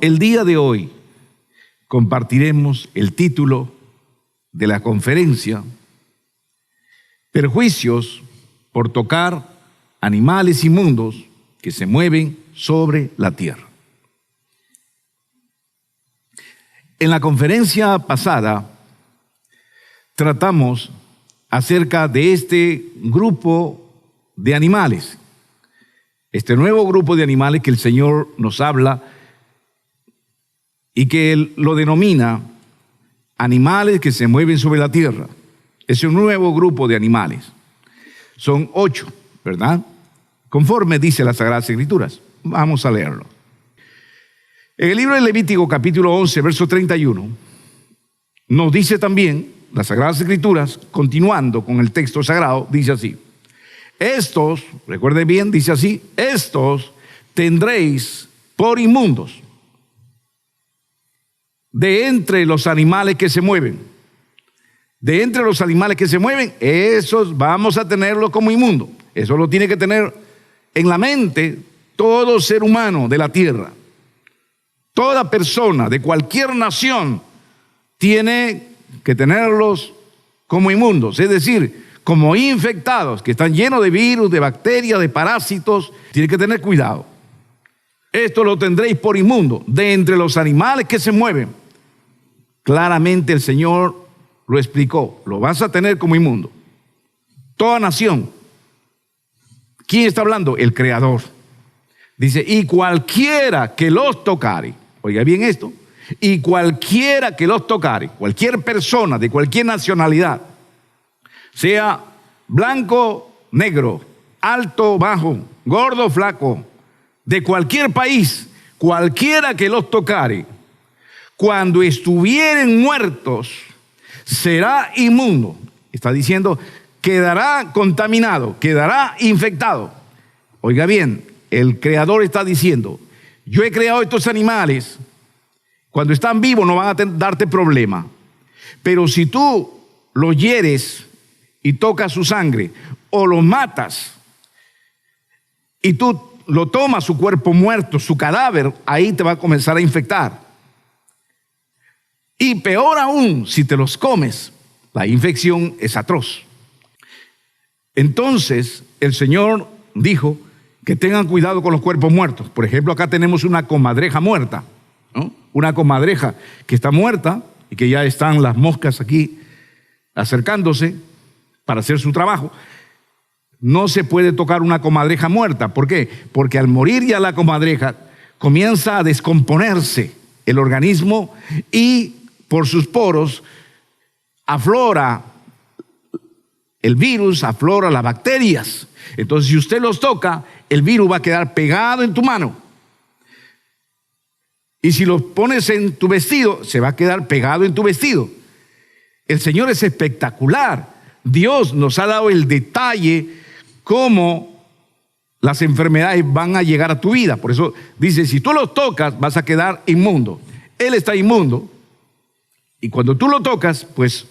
El día de hoy compartiremos el título de la conferencia: Perjuicios por tocar animales inmundos que se mueven sobre la tierra. En la conferencia pasada tratamos acerca de este grupo de animales, este nuevo grupo de animales que el Señor nos habla y que Él lo denomina animales que se mueven sobre la tierra. Es un nuevo grupo de animales. Son 8, ¿verdad? Conforme dice las Sagradas Escrituras. Vamos a leerlo. En el libro de Levítico, capítulo 11, verso 31, nos dice también las Sagradas Escrituras, continuando con el texto sagrado, dice así: estos, recuerden bien, dice así, estos tendréis por inmundos de entre los animales que se mueven. De entre los animales que se mueven, esos vamos a tenerlos como inmundos. Eso lo tiene que tener en la mente todo ser humano de la tierra. Toda persona de cualquier nación tiene que tenerlos como inmundos, es decir, como infectados, que están llenos de virus, de bacterias, de parásitos. Tiene que tener cuidado. Esto lo tendréis por inmundo de entre los animales que se mueven. Claramente el Señor lo explicó. Lo vas a tener como inmundo. Toda nación. ¿Quién está hablando? El Creador. Dice, y cualquiera que los tocare. Oiga bien esto. Y cualquiera que los tocare, cualquier persona de cualquier nacionalidad, sea blanco, negro, alto, bajo, gordo, flaco, de cualquier país, cualquiera que los tocare, cuando estuvieren muertos, será inmundo. Está diciendo, quedará contaminado, quedará infectado. Oiga bien, el Creador está diciendo, yo he creado estos animales, cuando están vivos no van a darte problema, pero si tú los hieres y tocas su sangre, o los matas, y tú lo tomas su cuerpo muerto, su cadáver, ahí te va a comenzar a infectar. Y peor aún, si te los comes, la infección es atroz. Entonces, el Señor dijo que tengan cuidado con los cuerpos muertos. Por ejemplo, acá tenemos una comadreja muerta, ¿no? Una comadreja que está muerta y que ya están las moscas aquí acercándose para hacer su trabajo. No se puede tocar una comadreja muerta. ¿Por qué? Porque al morir ya la comadreja comienza a descomponerse el organismo y por sus poros aflora el virus, aflora las bacterias. Entonces, si usted los toca, el virus va a quedar pegado en tu mano. Y si los pones en tu vestido, se va a quedar pegado en tu vestido. El Señor es espectacular. Dios nos ha dado el detalle cómo las enfermedades van a llegar a tu vida. Por eso dice, si tú los tocas, vas a quedar inmundo. Él está inmundo. Y cuando tú lo tocas, pues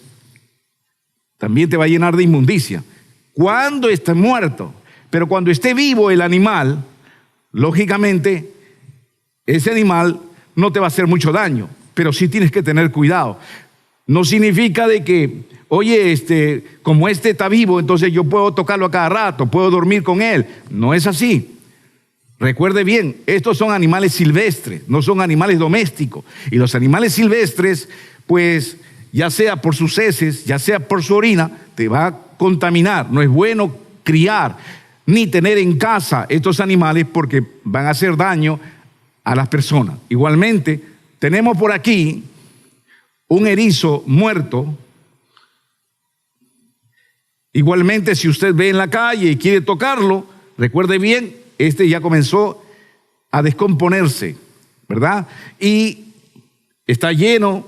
también te va a llenar de inmundicia. Cuando esté muerto. Pero cuando esté vivo el animal, lógicamente, ese animal no te va a hacer mucho daño. Pero sí tienes que tener cuidado. No significa de que, oye, como este está vivo, entonces yo puedo tocarlo a cada rato, puedo dormir con él. No es así. Recuerde bien, estos son animales silvestres, no son animales domésticos. Y los animales silvestres, pues, ya sea por sus heces, ya sea por su orina, te va a contaminar. No es bueno criar ni tener en casa estos animales porque van a hacer daño a las personas. Igualmente, tenemos por aquí un erizo muerto. Igualmente, si usted ve en la calle y quiere tocarlo, recuerde bien, ya comenzó a descomponerse, ¿verdad? Y está lleno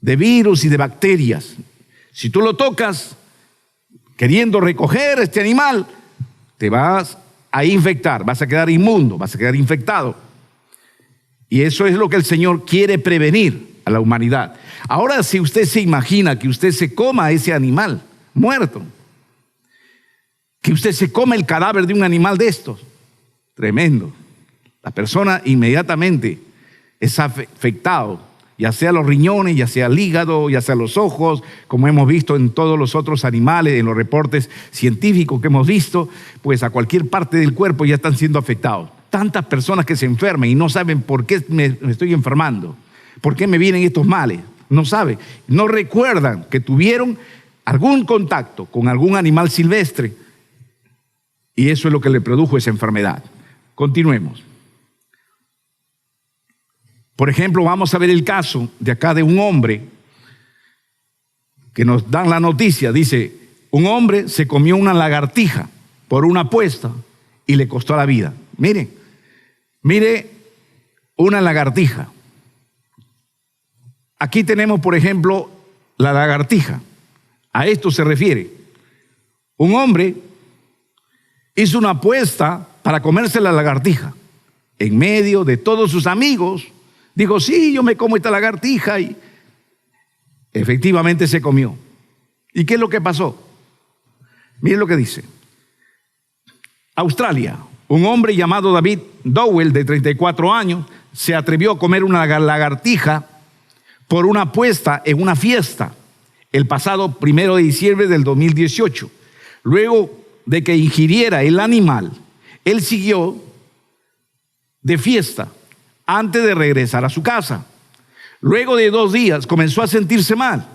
de virus y de bacterias. Si tú lo tocas, queriendo recoger este animal, te vas a infectar, vas a quedar inmundo, vas a quedar infectado. Y eso es lo que el Señor quiere prevenir a la humanidad. Ahora, si usted se imagina que usted se coma a ese animal muerto, que usted se come el cadáver de un animal de estos, tremendo. La persona inmediatamente es afectado, ya sea los riñones, ya sea el hígado, ya sea los ojos, como hemos visto en todos los otros animales, en los reportes científicos que hemos visto, pues a cualquier parte del cuerpo ya están siendo afectados. Tantas personas que se enferman y no saben por qué me estoy enfermando, por qué me vienen estos males, no saben, no recuerdan que tuvieron algún contacto con algún animal silvestre y eso es lo que le produjo esa enfermedad. Continuemos. Por ejemplo, vamos a ver el caso de acá de un hombre que nos dan la noticia. Dice, un hombre se comió una lagartija por una apuesta y le costó la vida. Mire una lagartija. Aquí tenemos, por ejemplo, la lagartija. A esto se refiere. Un hombre hizo una apuesta para comerse la lagartija. En medio de todos sus amigos, dijo, sí, yo me como esta lagartija. Y efectivamente se comió. ¿Y qué es lo que pasó? Miren lo que dice. Australia, un hombre llamado David Dowell, de 34 años, se atrevió a comer una lagartija por una apuesta en una fiesta el pasado 1 de diciembre del 2018. Luego de que ingiriera el animal, él siguió de fiesta antes de regresar a su casa. Luego de 2 días comenzó a sentirse mal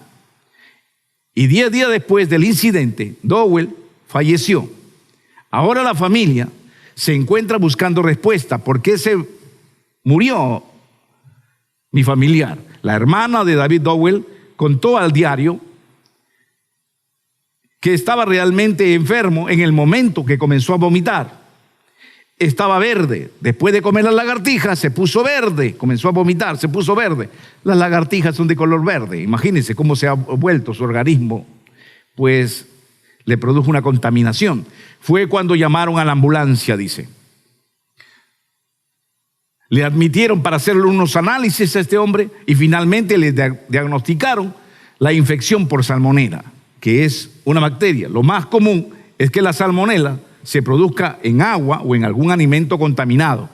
y 10 días después del incidente, Dowell falleció. Ahora la familia se encuentra buscando respuesta. ¿Por qué se murió mi familiar? La hermana de David Dowell contó al diario que estaba realmente enfermo en el momento que comenzó a vomitar. Estaba verde. Después de comer la lagartija se puso verde. Comenzó a vomitar, se puso verde. Las lagartijas son de color verde. Imagínense cómo se ha vuelto su organismo. Pues le produjo una contaminación. Fue cuando llamaron a la ambulancia, dice. Le admitieron para hacerle unos análisis a este hombre y finalmente le diagnosticaron la infección por salmonela, que es una bacteria. Lo más común es que la salmonela se produzca en agua o en algún alimento contaminado.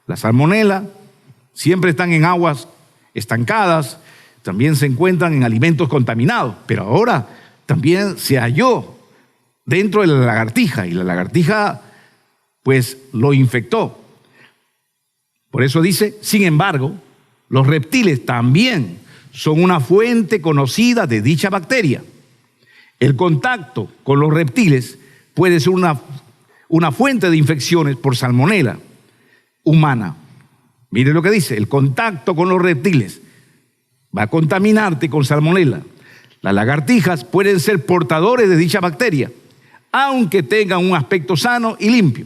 La salmonela siempre están en aguas estancadas, también se encuentran en alimentos contaminados, pero ahora también se halló dentro de la lagartija y la lagartija pues lo infectó. Por eso dice, sin embargo, los reptiles también son una fuente conocida de dicha bacteria. El contacto con los reptiles puede ser una fuente de infecciones por salmonela humana. Mire lo que dice, el contacto con los reptiles va a contaminarte con salmonela. Las lagartijas pueden ser portadores de dicha bacteria, aunque tengan un aspecto sano y limpio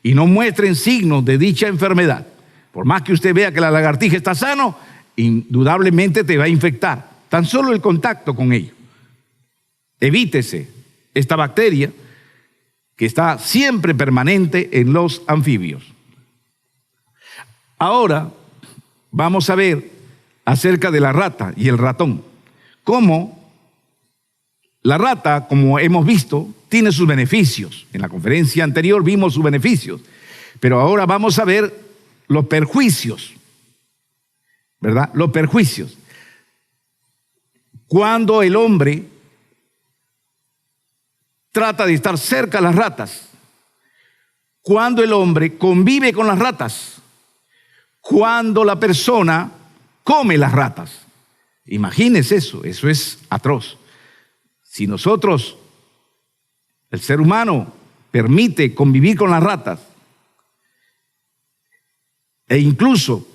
y no muestren signos de dicha enfermedad. Por más que usted vea que la lagartija está sano, indudablemente te va a infectar. Tan solo el contacto con ello. Evítese esta bacteria que está siempre permanente en los anfibios. Ahora vamos a ver acerca de la rata y el ratón. Cómo la rata, como hemos visto, tiene sus beneficios. En la conferencia anterior vimos sus beneficios, pero ahora vamos a ver los perjuicios, ¿verdad? Los perjuicios. Cuando el hombre trata de estar cerca de las ratas, cuando el hombre convive con las ratas, cuando la persona come las ratas. Imagínense eso es atroz. Si nosotros, el ser humano, permite convivir con las ratas e incluso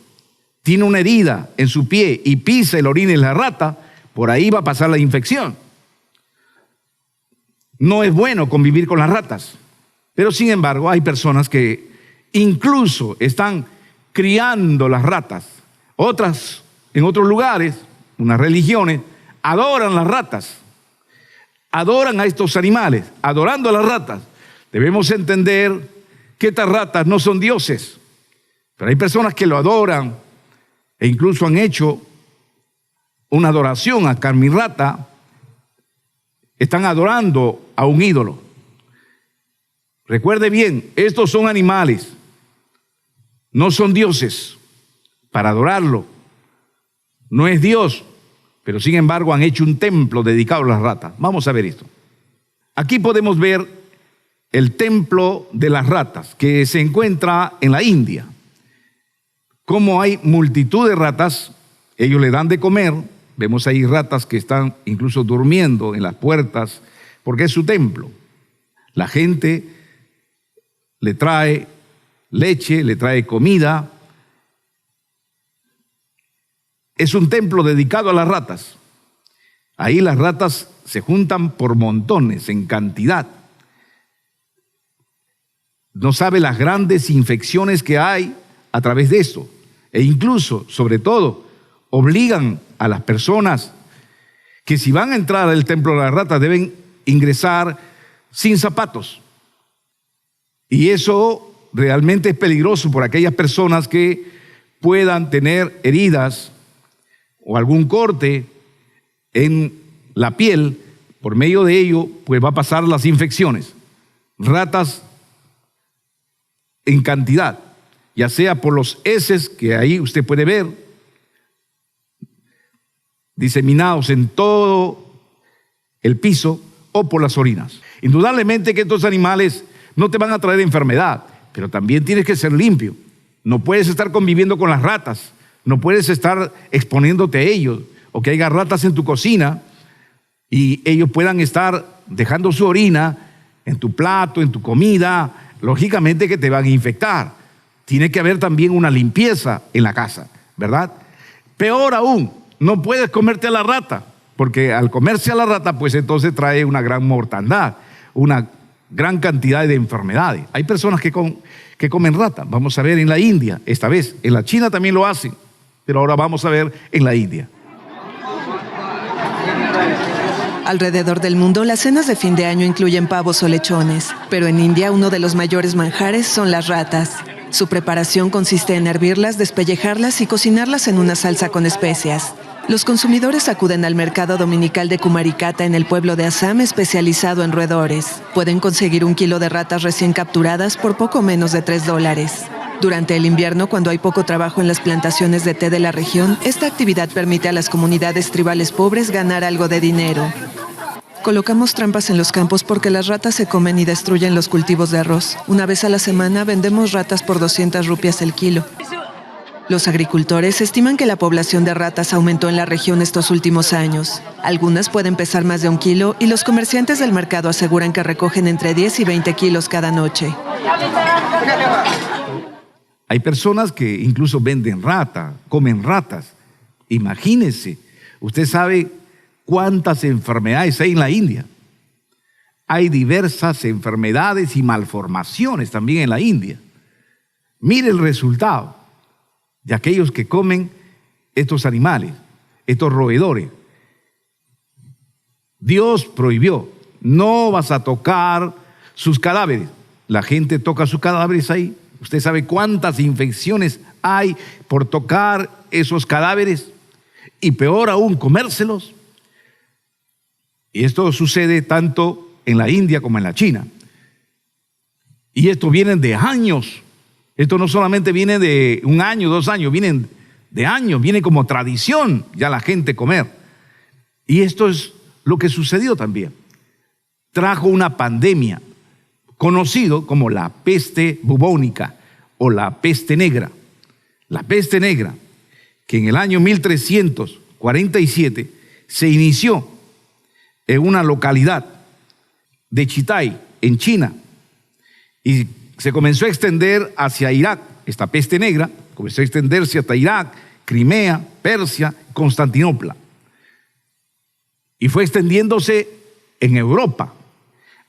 tiene una herida en su pie y pisa el orina en la rata, por ahí va a pasar la infección. No es bueno convivir con las ratas, pero sin embargo hay personas que incluso están criando las ratas. Otras, en otros lugares, unas religiones, adoran las ratas, adoran a estos animales. Adorando a las ratas, debemos entender que estas ratas no son dioses, pero hay personas que lo adoran e incluso han hecho una adoración a Carmirrata. Están adorando a un ídolo. Recuerde bien, estos son animales, no son dioses. para adorarlo. No es Dios, pero sin embargo han hecho un templo dedicado a las ratas. Vamos a ver esto. Aquí podemos ver el templo de las ratas que se encuentra en la India. Como hay multitud de ratas, ellos le dan de comer. Vemos ahí ratas que están incluso durmiendo en las puertas porque es su templo. La gente le trae leche, le trae comida. Es un templo dedicado a las ratas. Ahí las ratas se juntan por montones, en cantidad. No sabe las grandes infecciones que hay a través de esto. E incluso, sobre todo, obligan a las personas que si van a entrar al templo de las ratas deben ingresar sin zapatos. Y eso realmente es peligroso por aquellas personas que puedan tener heridas o algún corte en la piel. Por medio de ello, pues va a pasar las infecciones. Ratas en cantidad, ya sea por los heces que ahí usted puede ver, diseminados en todo el piso, o por las orinas. Indudablemente que estos animales no te van a traer enfermedad, pero también tienes que ser limpio. No puedes estar conviviendo con las ratas, no puedes estar exponiéndote a ellos, o que haya ratas en tu cocina y ellos puedan estar dejando su orina en tu plato, en tu comida. Lógicamente que te van a infectar. Tiene que haber también una limpieza en la casa, ¿verdad? Peor aún, no puedes comerte a la rata, porque al comerse a la rata, pues entonces trae una gran mortandad, una gran cantidad de enfermedades. Hay personas que comen rata. Vamos a ver en la India, esta vez. En la China también lo hacen, pero ahora vamos a ver en la India. Alrededor del mundo, las cenas de fin de año incluyen pavos o lechones, pero en India uno de los mayores manjares son las ratas. Su preparación consiste en hervirlas, despellejarlas y cocinarlas en una salsa con especias. Los consumidores acuden al mercado dominical de Kumarikata en el pueblo de Assam, especializado en roedores. Pueden conseguir 1 kilo de ratas recién capturadas por poco menos de $3. Durante el invierno, cuando hay poco trabajo en las plantaciones de té de la región, esta actividad permite a las comunidades tribales pobres ganar algo de dinero. Colocamos trampas en los campos porque las ratas se comen y destruyen los cultivos de arroz. Una vez a la semana vendemos ratas por 200 rupias el kilo. Los agricultores estiman que la población de ratas aumentó en la región estos últimos años. Algunas pueden pesar más de 1 kilo y los comerciantes del mercado aseguran que recogen entre 10 y 20 kilos cada noche. Hay personas que incluso venden rata, comen ratas. Imagínense, usted sabe cuántas enfermedades hay en la India. Hay diversas enfermedades y malformaciones también en la India. Mire el resultado de aquellos que comen estos animales, estos roedores. Dios prohibió, no vas a tocar sus cadáveres. La gente toca sus cadáveres ahí. Usted sabe cuántas infecciones hay por tocar esos cadáveres y peor aún, comérselos. Y esto sucede tanto en la India como en la China. Y esto viene de años. Esto no solamente viene de 1 año, 2 años, vienen de años, viene como tradición ya la gente comer. Y esto es lo que sucedió también. Trajo una pandemia, conocido como la peste bubónica o la peste negra. La peste negra, que en el año 1347 se inició en una localidad de Chitai, en China, y se comenzó a extender hacia Irak. Esta peste negra comenzó a extenderse hasta Irak, Crimea, Persia, Constantinopla. Y fue extendiéndose en Europa.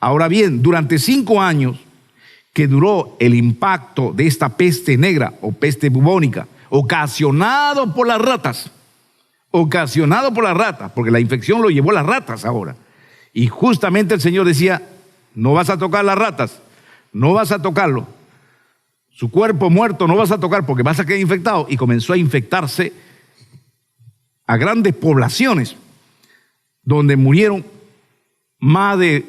Ahora bien, durante 5 años que duró el impacto de esta peste negra o peste bubónica, ocasionado por las ratas, porque la infección lo llevó a las ratas ahora. Y justamente el Señor decía, no vas a tocar las ratas, no vas a tocarlo. Su cuerpo muerto no vas a tocar porque vas a quedar infectado. Y comenzó a infectarse a grandes poblaciones, donde murieron más de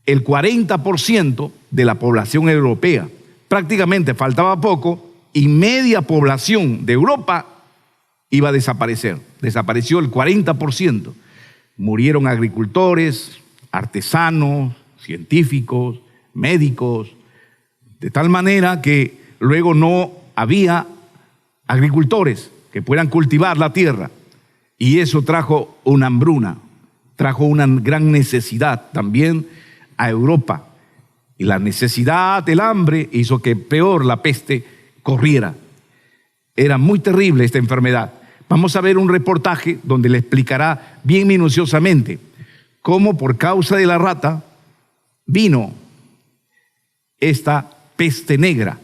el 40% de la población europea. Prácticamente faltaba poco y media población de Europa iba a desaparecer. Desapareció el 40%. Murieron agricultores, artesanos, científicos, médicos, de tal manera que luego no había agricultores que puedan cultivar la tierra. Y eso trajo una hambruna, trajo una gran necesidad también a Europa. Y la necesidad, el hambre, hizo que peor la peste corriera. Era muy terrible esta enfermedad. Vamos a ver un reportaje donde le explicará bien minuciosamente cómo por causa de la rata vino esta peste negra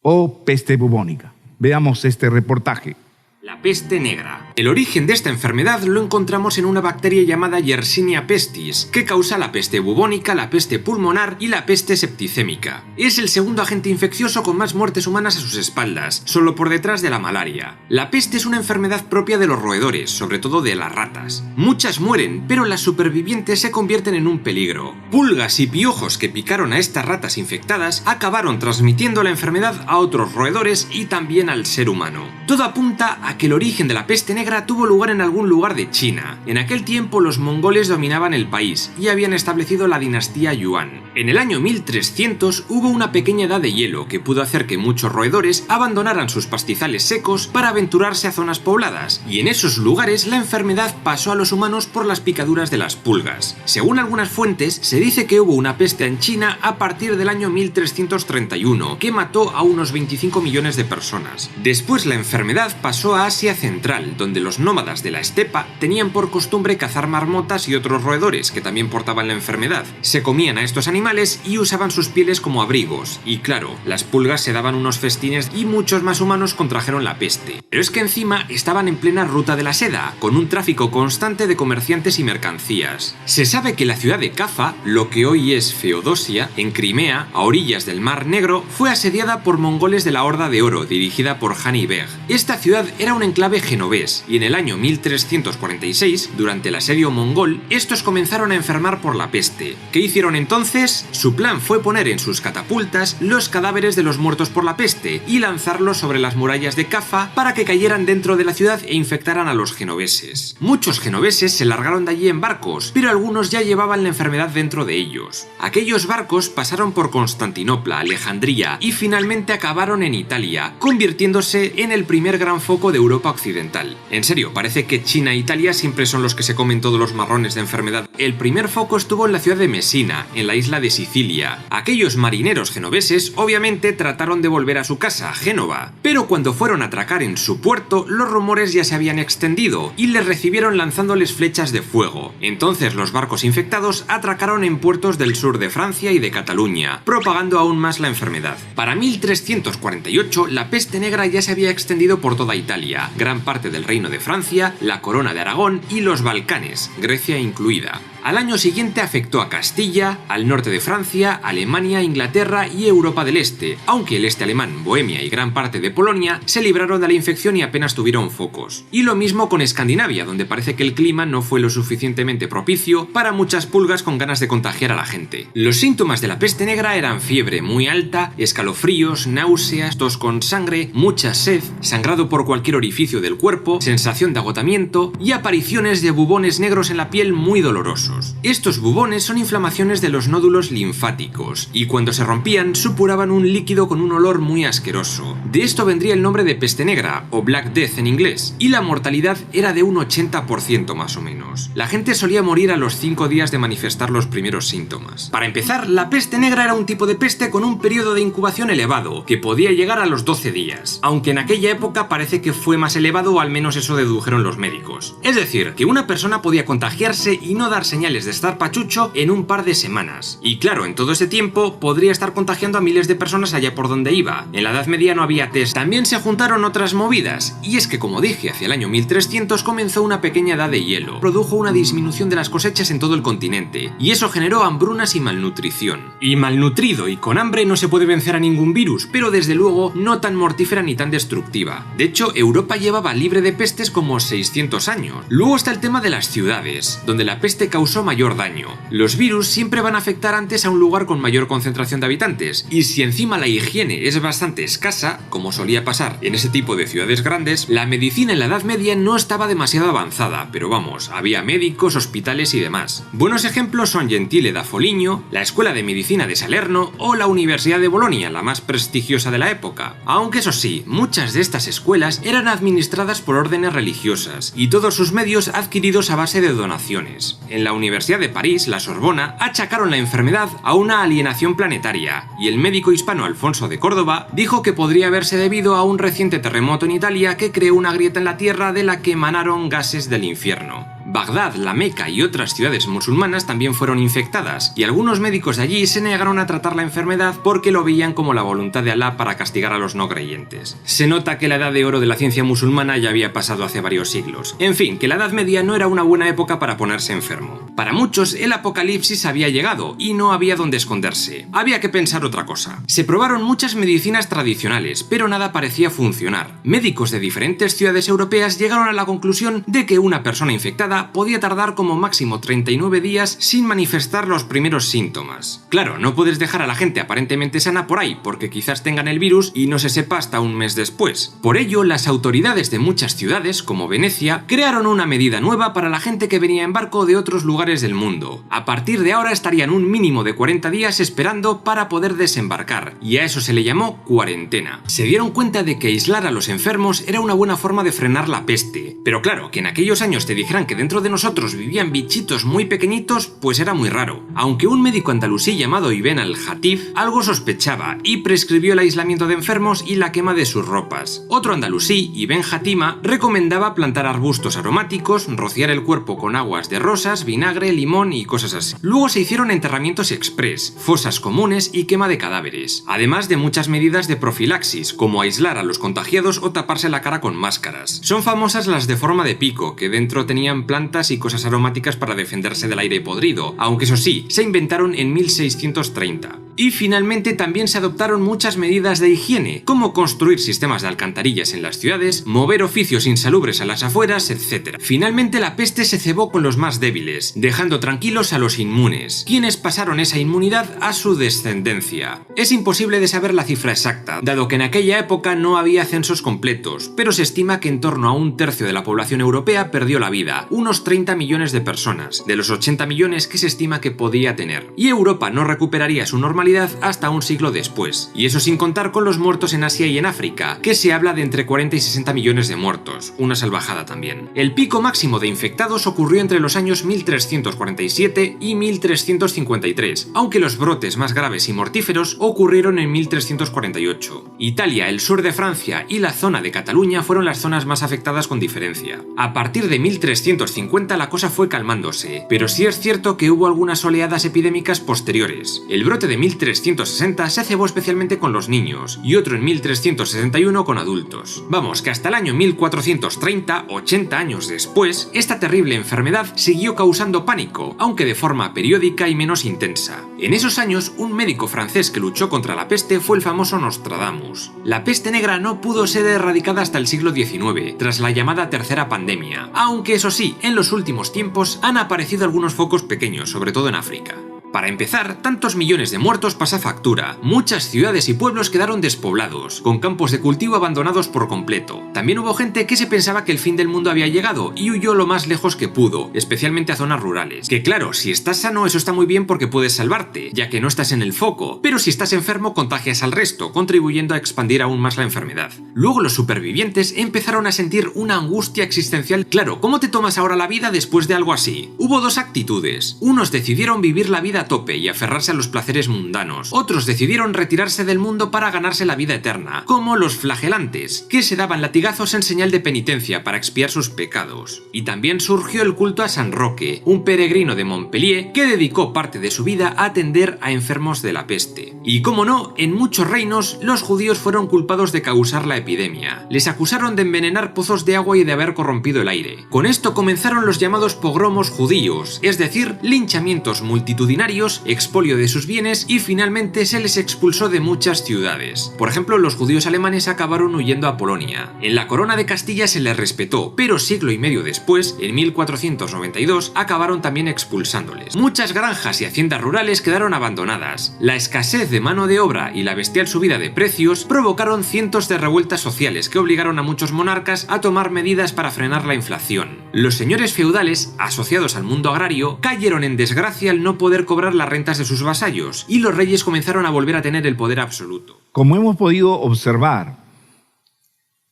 o peste bubónica. Veamos este reportaje. La peste negra. El origen de esta enfermedad lo encontramos en una bacteria llamada Yersinia pestis, que causa la peste bubónica, la peste pulmonar y la peste septicémica. Es el segundo agente infeccioso con más muertes humanas a sus espaldas, solo por detrás de la malaria. La peste es una enfermedad propia de los roedores, sobre todo de las ratas. Muchas mueren, pero las supervivientes se convierten en un peligro. Pulgas y piojos que picaron a estas ratas infectadas acabaron transmitiendo la enfermedad a otros roedores y también al ser humano. Todo apunta a que el origen de la peste negra tuvo lugar en algún lugar de China. En aquel tiempo los mongoles dominaban el país y habían establecido la dinastía Yuan. En el año 1300 hubo una pequeña edad de hielo que pudo hacer que muchos roedores abandonaran sus pastizales secos para aventurarse a zonas pobladas, y en esos lugares la enfermedad pasó a los humanos por las picaduras de las pulgas. Según algunas fuentes, se dice que hubo una peste en China a partir del año 1331 que mató a unos 25 millones de personas. Después la enfermedad pasó a Asia Central, donde los nómadas de la estepa tenían por costumbre cazar marmotas y otros roedores que también portaban la enfermedad. Se comían a estos animales y usaban sus pieles como abrigos, y claro, las pulgas se daban unos festines y muchos más humanos contrajeron la peste. Pero es que encima estaban en plena ruta de la seda, con un tráfico constante de comerciantes y mercancías. Se sabe que la ciudad de Cafa, lo que hoy es Feodosia, en Crimea, a orillas del Mar Negro, fue asediada por mongoles de la Horda de Oro, dirigida por Hani Beg. Esta ciudad era un enclave genovés, y en el año 1346, durante el asedio mongol, estos comenzaron a enfermar por la peste. ¿Qué hicieron entonces? Su plan fue poner en sus catapultas los cadáveres de los muertos por la peste y lanzarlos sobre las murallas de Cafa para que cayeran dentro de la ciudad e infectaran a los genoveses. Muchos genoveses se largaron de allí en barcos, pero algunos ya llevaban la enfermedad dentro de ellos. Aquellos barcos pasaron por Constantinopla, Alejandría y finalmente acabaron en Italia, convirtiéndose en el primer gran foco de Europa occidental. En serio, parece que China e Italia siempre son los que se comen todos los marrones de enfermedad. El primer foco estuvo en la ciudad de Messina, en la isla de Sicilia. Aquellos marineros genoveses obviamente trataron de volver a su casa, Génova, pero cuando fueron a atracar en su puerto, los rumores ya se habían extendido y les recibieron lanzándoles flechas de fuego. Entonces los barcos infectados atracaron en puertos del sur de Francia y de Cataluña, propagando aún más la enfermedad. Para 1348, la peste negra ya se había extendido por toda Italia, gran parte del Reino de Francia, la Corona de Aragón y los Balcanes, Grecia incluida. Al año siguiente afectó a Castilla, al norte de Francia, Alemania, Inglaterra y Europa del Este, aunque el este alemán, Bohemia y gran parte de Polonia se libraron de la infección y apenas tuvieron focos. Y lo mismo con Escandinavia, donde parece que el clima no fue lo suficientemente propicio para muchas pulgas con ganas de contagiar a la gente. Los síntomas de la peste negra eran fiebre muy alta, escalofríos, náuseas, tos con sangre, mucha sed, sangrado por cualquier orificio del cuerpo, sensación de agotamiento y apariciones de bubones negros en la piel muy dolorosos. Estos bubones son inflamaciones de los nódulos linfáticos y cuando se rompían supuraban un líquido con un olor muy asqueroso. De esto vendría el nombre de peste negra o Black Death en inglés, y la mortalidad era de un 80% más o menos. La gente solía morir a los 5 días de manifestar los primeros síntomas. Para empezar, la peste negra era un tipo de peste con un periodo de incubación elevado, que podía llegar a los 12 días, aunque en aquella época parece que fue más elevado, o al menos eso dedujeron los médicos. Es decir, que una persona podía contagiarse y no dar señales de estar pachucho en un par de semanas. Y claro, en todo ese tiempo podría estar contagiando a miles de personas allá por donde iba. En la Edad Media no había test. También se juntaron otras movidas, y es que, como dije, hacia el año 1300 comenzó una pequeña edad de hielo. Produjo una disminución de las cosechas en todo el continente, y eso generó hambrunas y malnutrición. Y malnutrido y con hambre no se puede vencer a ningún virus, pero desde luego no tan mortífera ni tan destructiva. De hecho, Europa llevaba libre de pestes como 600 años. Luego está el tema de las ciudades, donde la peste causó causó mayor daño. Los virus siempre van a afectar antes a un lugar con mayor concentración de habitantes, y si encima la higiene es bastante escasa, como solía pasar en ese tipo de ciudades grandes, la medicina en la Edad Media no estaba demasiado avanzada, pero vamos, había médicos, hospitales y demás. Buenos ejemplos son Gentile da Foligno, la Escuela de Medicina de Salerno o la Universidad de Bolonia, la más prestigiosa de la época. Aunque eso sí, muchas de estas escuelas eran administradas por órdenes religiosas y todos sus medios adquiridos a base de donaciones. En la Universidad de París, la Sorbona, achacaron la enfermedad a una alienación planetaria, y el médico hispano Alfonso de Córdoba dijo que podría haberse debido a un reciente terremoto en Italia que creó una grieta en la tierra de la que emanaron gases del infierno. Bagdad, la Meca y otras ciudades musulmanas también fueron infectadas, y algunos médicos de allí se negaron a tratar la enfermedad porque lo veían como la voluntad de Alá para castigar a los no creyentes. Se nota que la edad de oro de la ciencia musulmana ya había pasado hace varios siglos. En fin, que la Edad Media no era una buena época para ponerse enfermo. Para muchos, el apocalipsis había llegado y no había dónde esconderse. Había que pensar otra cosa. Se probaron muchas medicinas tradicionales, pero nada parecía funcionar. Médicos de diferentes ciudades europeas llegaron a la conclusión de que una persona infectada podía tardar como máximo 39 días sin manifestar los primeros síntomas. Claro, no puedes dejar a la gente aparentemente sana por ahí, porque quizás tengan el virus y no se sepa hasta un mes después. Por ello, las autoridades de muchas ciudades, como Venecia, crearon una medida nueva para la gente que venía en barco de otros lugares del mundo. A partir de ahora estarían un mínimo de 40 días esperando para poder desembarcar, y a eso se le llamó cuarentena. Se dieron cuenta de que aislar a los enfermos era una buena forma de frenar la peste, pero claro, que en aquellos años te dijeran que dentro de nosotros vivían bichitos muy pequeñitos, pues era muy raro. Aunque un médico andalusí llamado Ibn al-Hatif algo sospechaba y prescribió el aislamiento de enfermos y la quema de sus ropas. Otro andalusí, Ibn Hatima, recomendaba plantar arbustos aromáticos, rociar el cuerpo con aguas de rosas, vinagre, limón y cosas así. Luego se hicieron enterramientos express, fosas comunes y quema de cadáveres, además de muchas medidas de profilaxis, como aislar a los contagiados o taparse la cara con máscaras. Son famosas las de forma de pico, que dentro tenían plantas y cosas aromáticas para defenderse del aire podrido, aunque eso sí, se inventaron en 1630. Y finalmente también se adoptaron muchas medidas de higiene, como construir sistemas de alcantarillas en las ciudades, mover oficios insalubres a las afueras, etc. Finalmente la peste se cebó con los más débiles, dejando tranquilos a los inmunes, quienes pasaron esa inmunidad a su descendencia. Es imposible de saber la cifra exacta, dado que en aquella época no había censos completos, pero se estima que en torno a un tercio de la población europea perdió la vida, unos 30 millones de personas, de los 80 millones que se estima que podía tener. Y Europa no recuperaría su normalidad hasta un siglo después, y eso sin contar con los muertos en Asia y en África, que se habla de entre 40 y 60 millones de muertos, una salvajada también. El pico máximo de infectados ocurrió entre los años 1347 y 1353, aunque los brotes más graves y mortíferos ocurrieron en 1348. Italia, el sur de Francia y la zona de Cataluña fueron las zonas más afectadas con diferencia. A partir de 1350 la cosa fue calmándose, pero sí es cierto que hubo algunas oleadas epidémicas posteriores. El brote de 1360 se cebó especialmente con los niños, y otro en 1361 con adultos. Vamos, que hasta el año 1430, 80 años después, esta terrible enfermedad siguió causando pánico, aunque de forma periódica y menos intensa. En esos años, un médico francés que luchó contra la peste fue el famoso Nostradamus. La peste negra no pudo ser erradicada hasta el siglo XIX, tras la llamada tercera pandemia, aunque eso sí, en los últimos tiempos han aparecido algunos focos pequeños, sobre todo en África. Para empezar, tantos millones de muertos pasa factura. Muchas ciudades y pueblos quedaron despoblados, con campos de cultivo abandonados por completo. También hubo gente que se pensaba que el fin del mundo había llegado y huyó lo más lejos que pudo, especialmente a zonas rurales. Que claro, si estás sano eso está muy bien porque puedes salvarte, ya que no estás en el foco, pero si estás enfermo contagias al resto, contribuyendo a expandir aún más la enfermedad. Luego los supervivientes empezaron a sentir una angustia existencial. Claro, ¿cómo te tomas ahora la vida después de algo así? Hubo dos actitudes. Unos decidieron vivir la vida a tope y aferrarse a los placeres mundanos. Otros decidieron retirarse del mundo para ganarse la vida eterna, como los flagelantes, que se daban latigazos en señal de penitencia para expiar sus pecados. Y también surgió el culto a San Roque, un peregrino de Montpellier que dedicó parte de su vida a atender a enfermos de la peste. Y como no, en muchos reinos los judíos fueron culpados de causar la epidemia. Les acusaron de envenenar pozos de agua y de haber corrompido el aire. Con esto comenzaron los llamados pogromos judíos, es decir, linchamientos multitudinarios salarios, expolio de sus bienes y finalmente se les expulsó de muchas ciudades. Por ejemplo, los judíos alemanes acabaron huyendo a Polonia. En la corona de Castilla se les respetó, pero siglo y medio después, en 1492, acabaron también expulsándoles. Muchas granjas y haciendas rurales quedaron abandonadas. La escasez de mano de obra y la bestial subida de precios provocaron cientos de revueltas sociales que obligaron a muchos monarcas a tomar medidas para frenar la inflación. Los señores feudales, asociados al mundo agrario, cayeron en desgracia al no poder cobrar las rentas de sus vasallos, y los reyes comenzaron a volver a tener el poder absoluto. Como hemos podido observar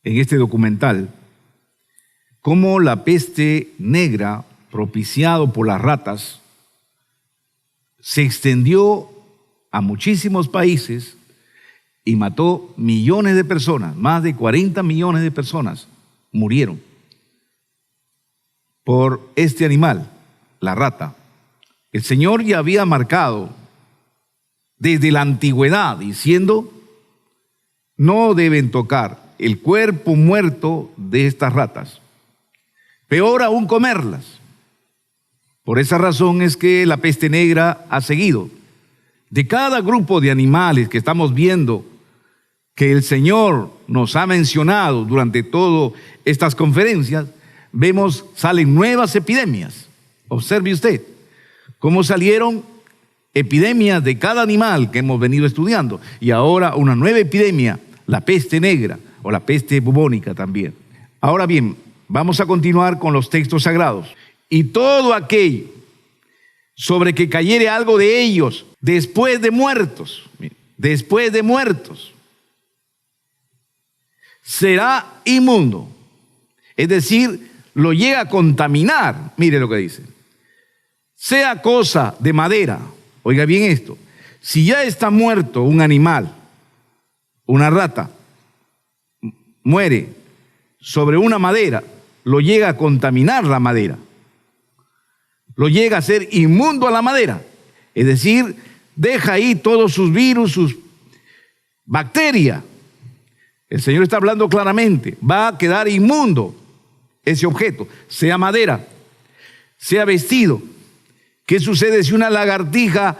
en este documental, cómo la peste negra, propiciado por las ratas, se extendió a muchísimos países y mató millones de personas, más de 40 millones de personas murieron por este animal, la rata. El Señor ya había marcado desde la antigüedad diciendo: no deben tocar el cuerpo muerto de estas ratas, peor aún comerlas. Por esa razón es que la peste negra ha seguido. De cada grupo de animales que estamos viendo, que el Señor nos ha mencionado durante todas estas conferencias, vemos, salen nuevas epidemias. Observe usted cómo salieron epidemias de cada animal que hemos venido estudiando, y ahora una nueva epidemia, la peste negra o la peste bubónica también. Ahora bien, vamos a continuar con los textos sagrados. Y todo aquello sobre que cayere algo de ellos después de muertos, será inmundo. Es decir, lo llega a contaminar. Mire lo que dice: sea cosa de madera. Oiga bien esto: si ya está muerto un animal, una rata, muere sobre una madera, lo llega a contaminar la madera, lo llega a hacer inmundo a la madera. Es decir, deja ahí todos sus virus, sus bacterias. El Señor está hablando claramente: va a quedar inmundo ese objeto, sea madera, sea vestido. ¿Qué sucede si una lagartija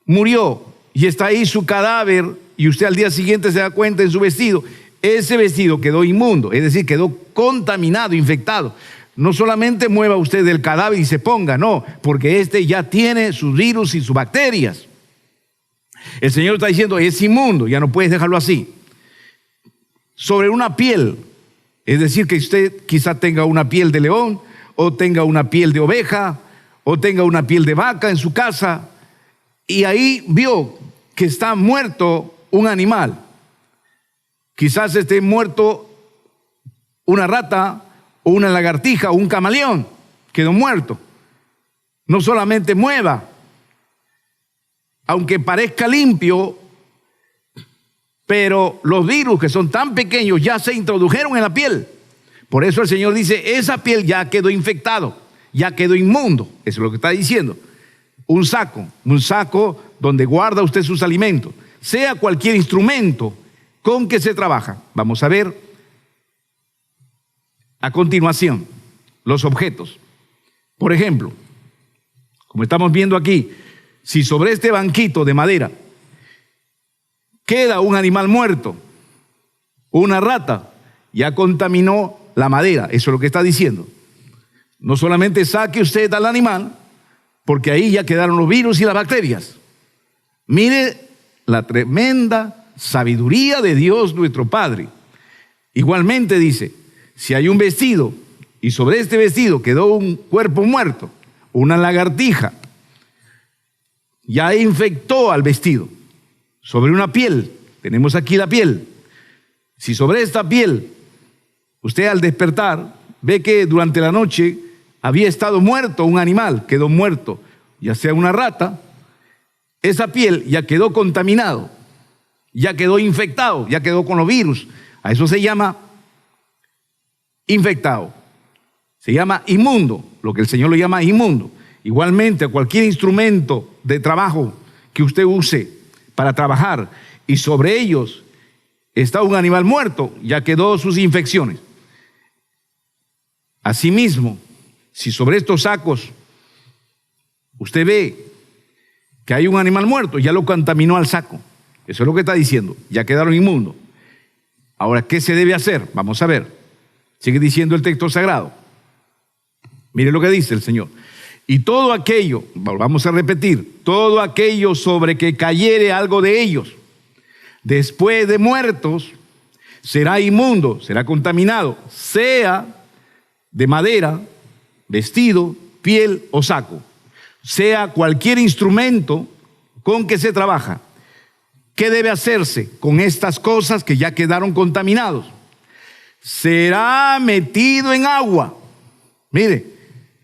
murió y está ahí su cadáver y usted al día siguiente se da cuenta en su vestido? Ese vestido quedó inmundo, es decir, quedó contaminado, infectado. No solamente mueva usted el cadáver y se ponga, no, porque este ya tiene sus virus y sus bacterias. El Señor está diciendo: es inmundo, ya no puedes dejarlo así. Sobre una piel, es decir, que usted quizá tenga una piel de león, o tenga una piel de oveja, o tenga una piel de vaca en su casa, y ahí vio que está muerto un animal. Quizás esté muerto una rata, o una lagartija, o un camaleón, quedó muerto. No solamente mueva, aunque parezca limpio, pero los virus, que son tan pequeños, ya se introdujeron en la piel. Por eso el Señor dice: esa piel ya quedó infectado, ya quedó inmundo. Eso es lo que está diciendo. Un saco donde guarda usted sus alimentos, sea cualquier instrumento con que se trabaja. Vamos a ver a continuación los objetos. Por ejemplo, como estamos viendo aquí, si sobre este banquito de madera queda un animal muerto, una rata, ya contaminó la madera. Eso es lo que está diciendo. No solamente saque usted al animal, porque ahí ya quedaron los virus y las bacterias. Mire la tremenda sabiduría de Dios nuestro Padre. Igualmente dice: si hay un vestido y sobre este vestido quedó un cuerpo muerto, una lagartija, ya infectó al vestido. Sobre una piel, tenemos aquí la piel. Si sobre esta piel usted al despertar ve que durante la noche había estado muerto un animal, quedó muerto, ya sea una rata, esa piel ya quedó contaminado, ya quedó infectado, ya quedó con los virus. A eso se llama infectado, se llama inmundo, lo que el Señor lo llama inmundo. Igualmente, cualquier instrumento de trabajo que usted use para trabajar y sobre ellos está un animal muerto, ya quedó sus infecciones. Asimismo, si sobre estos sacos usted ve que hay un animal muerto, ya lo contaminó al saco. Eso es lo que está diciendo, ya quedaron inmundos. Ahora, ¿qué se debe hacer? Vamos a ver. Sigue diciendo el texto sagrado. Mire lo que dice el Señor. Y todo aquello, vamos a repetir, todo aquello sobre que cayere algo de ellos, después de muertos, será inmundo, será contaminado, sea de madera, vestido, piel o saco, sea cualquier instrumento con que se trabaja. ¿Qué debe hacerse con estas cosas que ya quedaron contaminados? Será metido en agua. Mire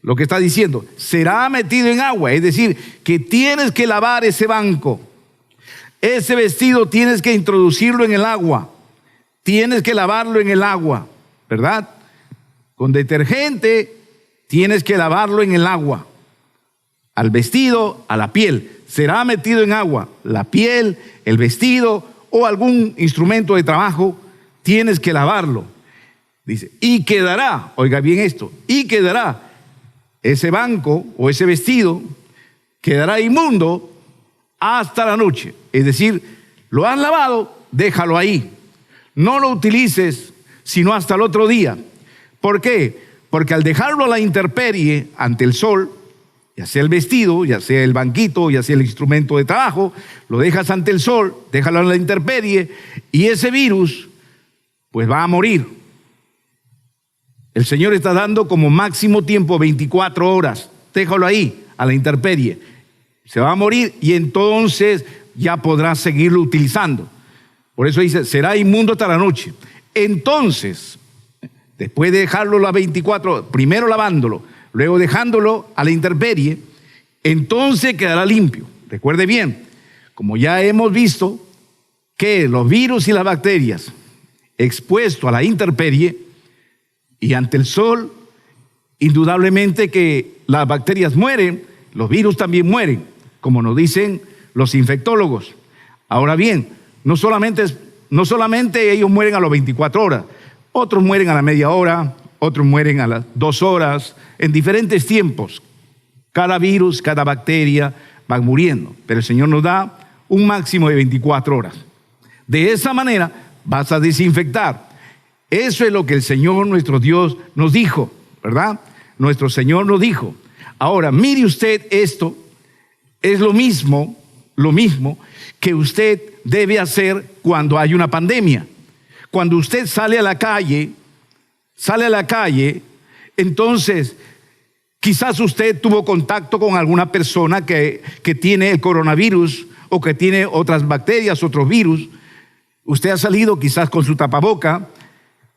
lo que está diciendo, será metido en agua, es decir, que tienes que lavar ese banco, ese vestido tienes que introducirlo en el agua, tienes que lavarlo en el agua, ¿verdad? Con detergente tienes que lavarlo en el agua, al vestido, a la piel, será metido en agua, la piel, el vestido o algún instrumento de trabajo, tienes que lavarlo. Dice, y quedará, oiga bien esto, y quedará ese banco o ese vestido, quedará inmundo hasta la noche. Es decir, lo has lavado, déjalo ahí. No lo utilices sino hasta el otro día. ¿Por qué? Porque al dejarlo a la intemperie ante el sol, ya sea el vestido, ya sea el banquito, ya sea el instrumento de trabajo, lo dejas ante el sol, déjalo a la intemperie y ese virus pues va a morir. El Señor está dando como máximo tiempo 24 horas. Déjalo ahí, a la intemperie. Se va a morir y entonces ya podrás seguirlo utilizando. Por eso dice, será inmundo hasta la noche. Entonces, después de dejarlo las 24 horas, primero lavándolo, luego dejándolo a la intemperie, entonces quedará limpio. Recuerde bien, como ya hemos visto, que los virus y las bacterias expuestos a la intemperie y ante el sol, indudablemente que las bacterias mueren, los virus también mueren, como nos dicen los infectólogos. Ahora bien, no solamente ellos mueren a las 24 horas, otros mueren a la media hora, otros mueren a las 2 horas, en diferentes tiempos. Cada virus, cada bacteria van muriendo, pero el Señor nos da un máximo de 24 horas. De esa manera vas a desinfectar. Eso es lo que el Señor nuestro Dios nos dijo, ¿verdad? Nuestro Señor nos dijo. Ahora, mire usted esto, es lo mismo que usted debe hacer cuando hay una pandemia. Cuando usted sale a la calle, entonces quizás usted tuvo contacto con alguna persona que tiene el coronavirus o que tiene otras bacterias, otros virus. Usted ha salido quizás con su tapaboca,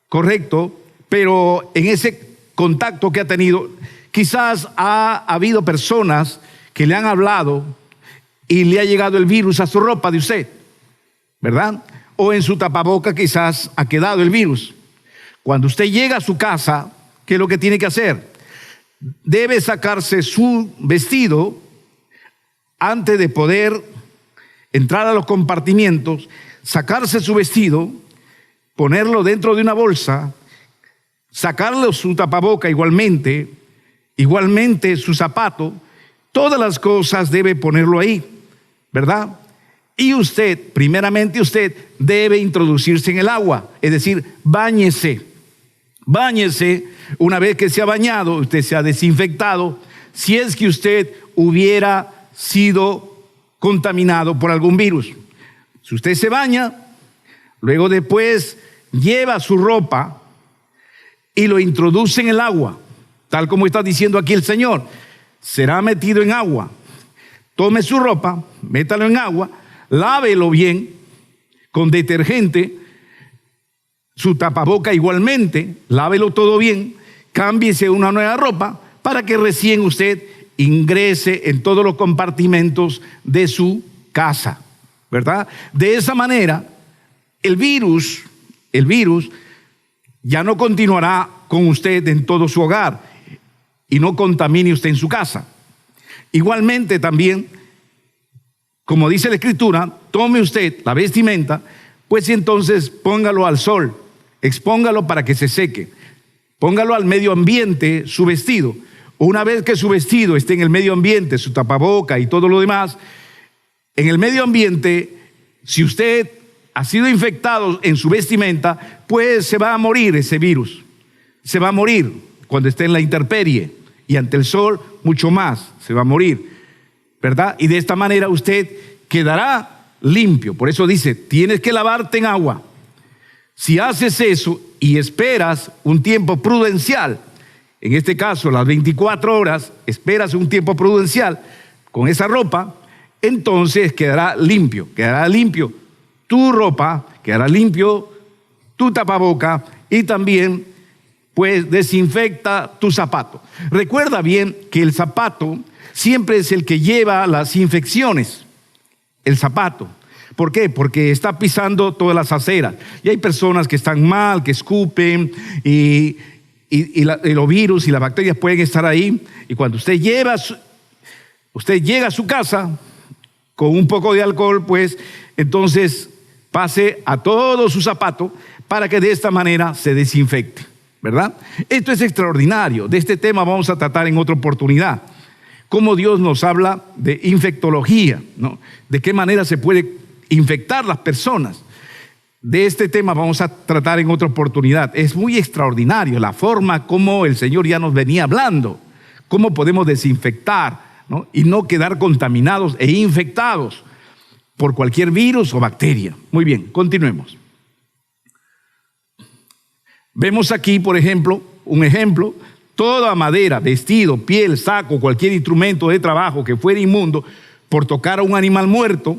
correcto, pero en ese contacto que ha tenido, quizás ha habido personas que le han hablado y le ha llegado el virus a su ropa de usted, ¿verdad? O en su tapaboca quizás ha quedado el virus. Cuando usted llega a su casa, ¿qué es lo que tiene que hacer? Debe sacarse su vestido antes de poder entrar a los compartimientos, sacarse su vestido, ponerlo dentro de una bolsa, sacarle su tapaboca igualmente su zapato, todas las cosas debe ponerlo ahí, ¿verdad? Y usted, primeramente usted debe introducirse en el agua, es decir, báñese. Una vez que se ha bañado, usted se ha desinfectado, si es que usted hubiera sido contaminado por algún virus. Si usted se baña, luego después lleva su ropa y lo introduce en el agua, tal como está diciendo aquí el Señor. Será metido en agua. Tome su ropa, métalo en agua, lávelo bien con detergente, su tapaboca igualmente, lávelo todo bien, cámbiese una nueva ropa para que recién usted ingrese en todos los compartimentos de su casa, ¿verdad? De esa manera, el virus ya no continuará con usted en todo su hogar y no contamine usted en su casa. Igualmente también, como dice la Escritura, tome usted la vestimenta, pues entonces póngalo al sol, expóngalo para que se seque, póngalo al medio ambiente su vestido. Una vez que su vestido esté en el medio ambiente, su tapaboca y todo lo demás, En el medio ambiente, si usted ha sido infectado en su vestimenta, pues se va a morir ese virus. Se va a morir cuando esté en la intemperie, y ante el sol mucho más se va a morir, ¿verdad? Y de esta manera usted quedará limpio. Por eso dice, tienes que lavarte en agua. Si haces eso y esperas un tiempo prudencial, en este caso las 24 horas, esperas un tiempo prudencial con esa ropa, entonces quedará limpio tu ropa, quedará limpio tu tapaboca, y también pues desinfecta tu zapato. Recuerda bien que el zapato siempre es el que lleva las infecciones, el zapato. ¿Por qué? Porque está pisando todas las aceras. Y hay personas que están mal, que escupen, y los virus y las bacterias pueden estar ahí. Y cuando usted llega a su casa con un poco de alcohol, pues entonces pase a todo su zapato para que de esta manera se desinfecte, ¿verdad? Esto es extraordinario. De este tema vamos a tratar en otra oportunidad. Cómo Dios nos habla de infectología, ¿no? De qué manera se puede infectar las personas. De este tema vamos a tratar en otra oportunidad. Es muy extraordinario la forma como el Señor ya nos venía hablando. Cómo podemos desinfectar, ¿no? Y no quedar contaminados e infectados por cualquier virus o bacteria. Muy bien, continuemos. Vemos aquí, por ejemplo, un ejemplo: toda madera, vestido, piel, saco, cualquier instrumento de trabajo que fuera inmundo por tocar a un animal muerto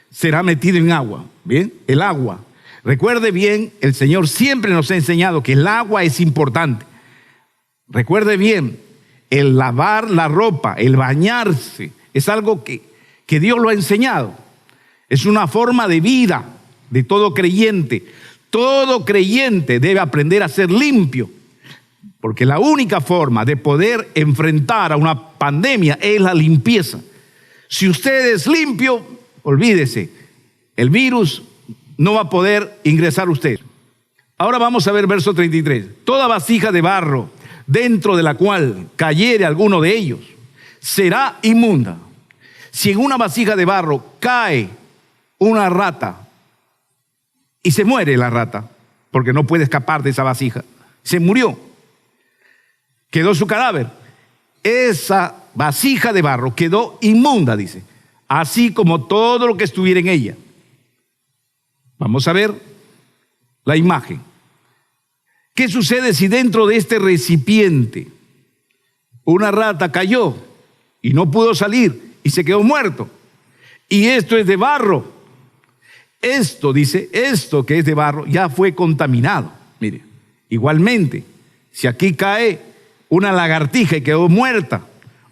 será metido en agua. Bien, el agua. Recuerde bien, el Señor siempre nos ha enseñado que el agua es importante. Recuerde bien, el lavar la ropa, el bañarse, es algo que Dios lo ha enseñado. Es una forma de vida de todo creyente. Todo creyente debe aprender a ser limpio, porque la única forma de poder enfrentar a una pandemia es la limpieza. Si usted es limpio, olvídese, el virus no va a poder ingresar a usted. Ahora vamos a ver verso 33. Toda vasija de barro dentro de la cual cayere alguno de ellos será inmunda. Si en una vasija de barro cae una rata y se muere la rata, porque no puede escapar de esa vasija, se murió, quedó su cadáver, esa vasija de barro quedó inmunda, dice, así como todo lo que estuviera en ella. Vamos a ver la imagen. ¿Qué sucede si dentro de este recipiente una rata cayó y no pudo salir y se quedó muerto? Y esto es de barro. Esto, dice, esto que es de barro ya fue contaminado. Mire, igualmente, si aquí cae una lagartija y quedó muerta,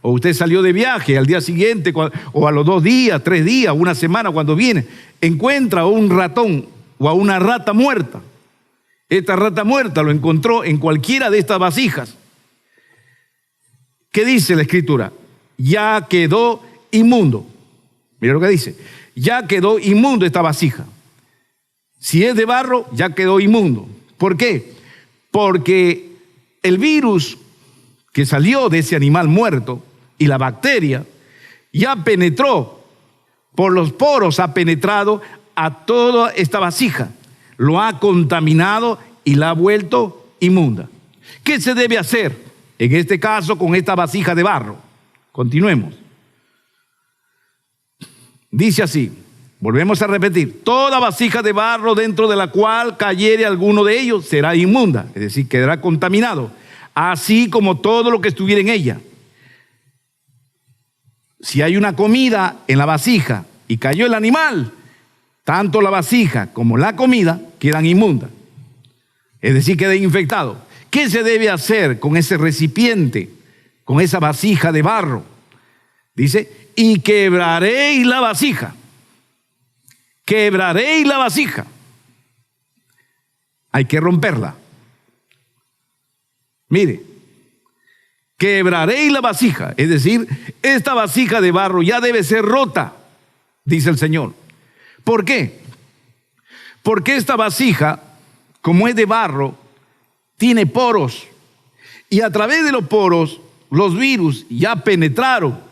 o usted salió de viaje al día siguiente, o a los 2 días, 3 días, una semana cuando viene, encuentra a un ratón o a una rata muerta. Esta rata muerta lo encontró en cualquiera de estas vasijas. ¿Qué dice la Escritura? Ya quedó inmundo. Mira lo que dice. Ya quedó inmundo esta vasija. Si es de barro, ya quedó inmundo. ¿Por qué? Porque el virus que salió de ese animal muerto y la bacteria ya penetró por los poros, ha penetrado a toda esta vasija, lo ha contaminado y la ha vuelto inmunda. ¿Qué se debe hacer en este caso con esta vasija de barro? Continuemos. Dice así, volvemos a repetir: toda vasija de barro dentro de la cual cayere alguno de ellos será inmunda, es decir, quedará contaminado, así como todo lo que estuviera en ella. Si hay una comida en la vasija y cayó el animal, tanto la vasija como la comida quedan inmundas, es decir, quedan infectados. ¿Qué se debe hacer con ese recipiente, con esa vasija de barro? Dice, y quebraréis la vasija. Quebraréis la vasija. Hay que romperla. Mire, quebraréis la vasija, es decir, esta vasija de barro ya debe ser rota, dice el Señor. ¿Por qué? Porque esta vasija, como es de barro, tiene poros, y a través de los poros los virus ya penetraron,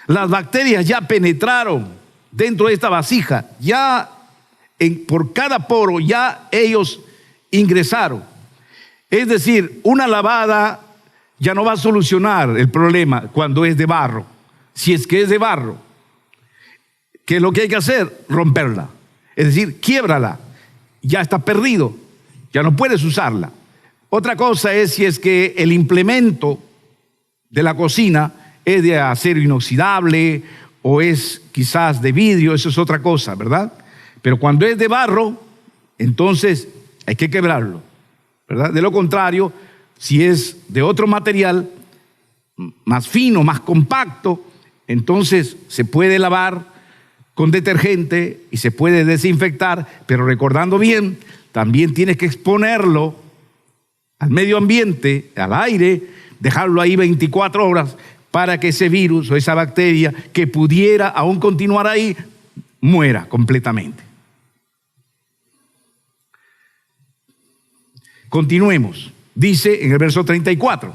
las bacterias ya penetraron dentro de esta vasija, ya por cada poro, ya ellos ingresaron. Es decir, una lavada ya no va a solucionar el problema cuando es de barro. Si es que es de barro, ¿qué es lo que hay que hacer? Romperla. Es decir, quiébrala. Ya está perdido, ya no puedes usarla. Otra cosa es si es que el implemento de la cocina es de acero inoxidable o es quizás de vidrio, eso es otra cosa, ¿verdad? Pero cuando es de barro, entonces hay que quebrarlo, ¿verdad? De lo contrario, si es de otro material más fino, más compacto, entonces se puede lavar con detergente y se puede desinfectar, pero recordando bien, también tienes que exponerlo al medio ambiente, al aire, dejarlo ahí 24 horas para que ese virus o esa bacteria que pudiera aún continuar ahí, muera completamente. Continuemos. Dice en el verso 34,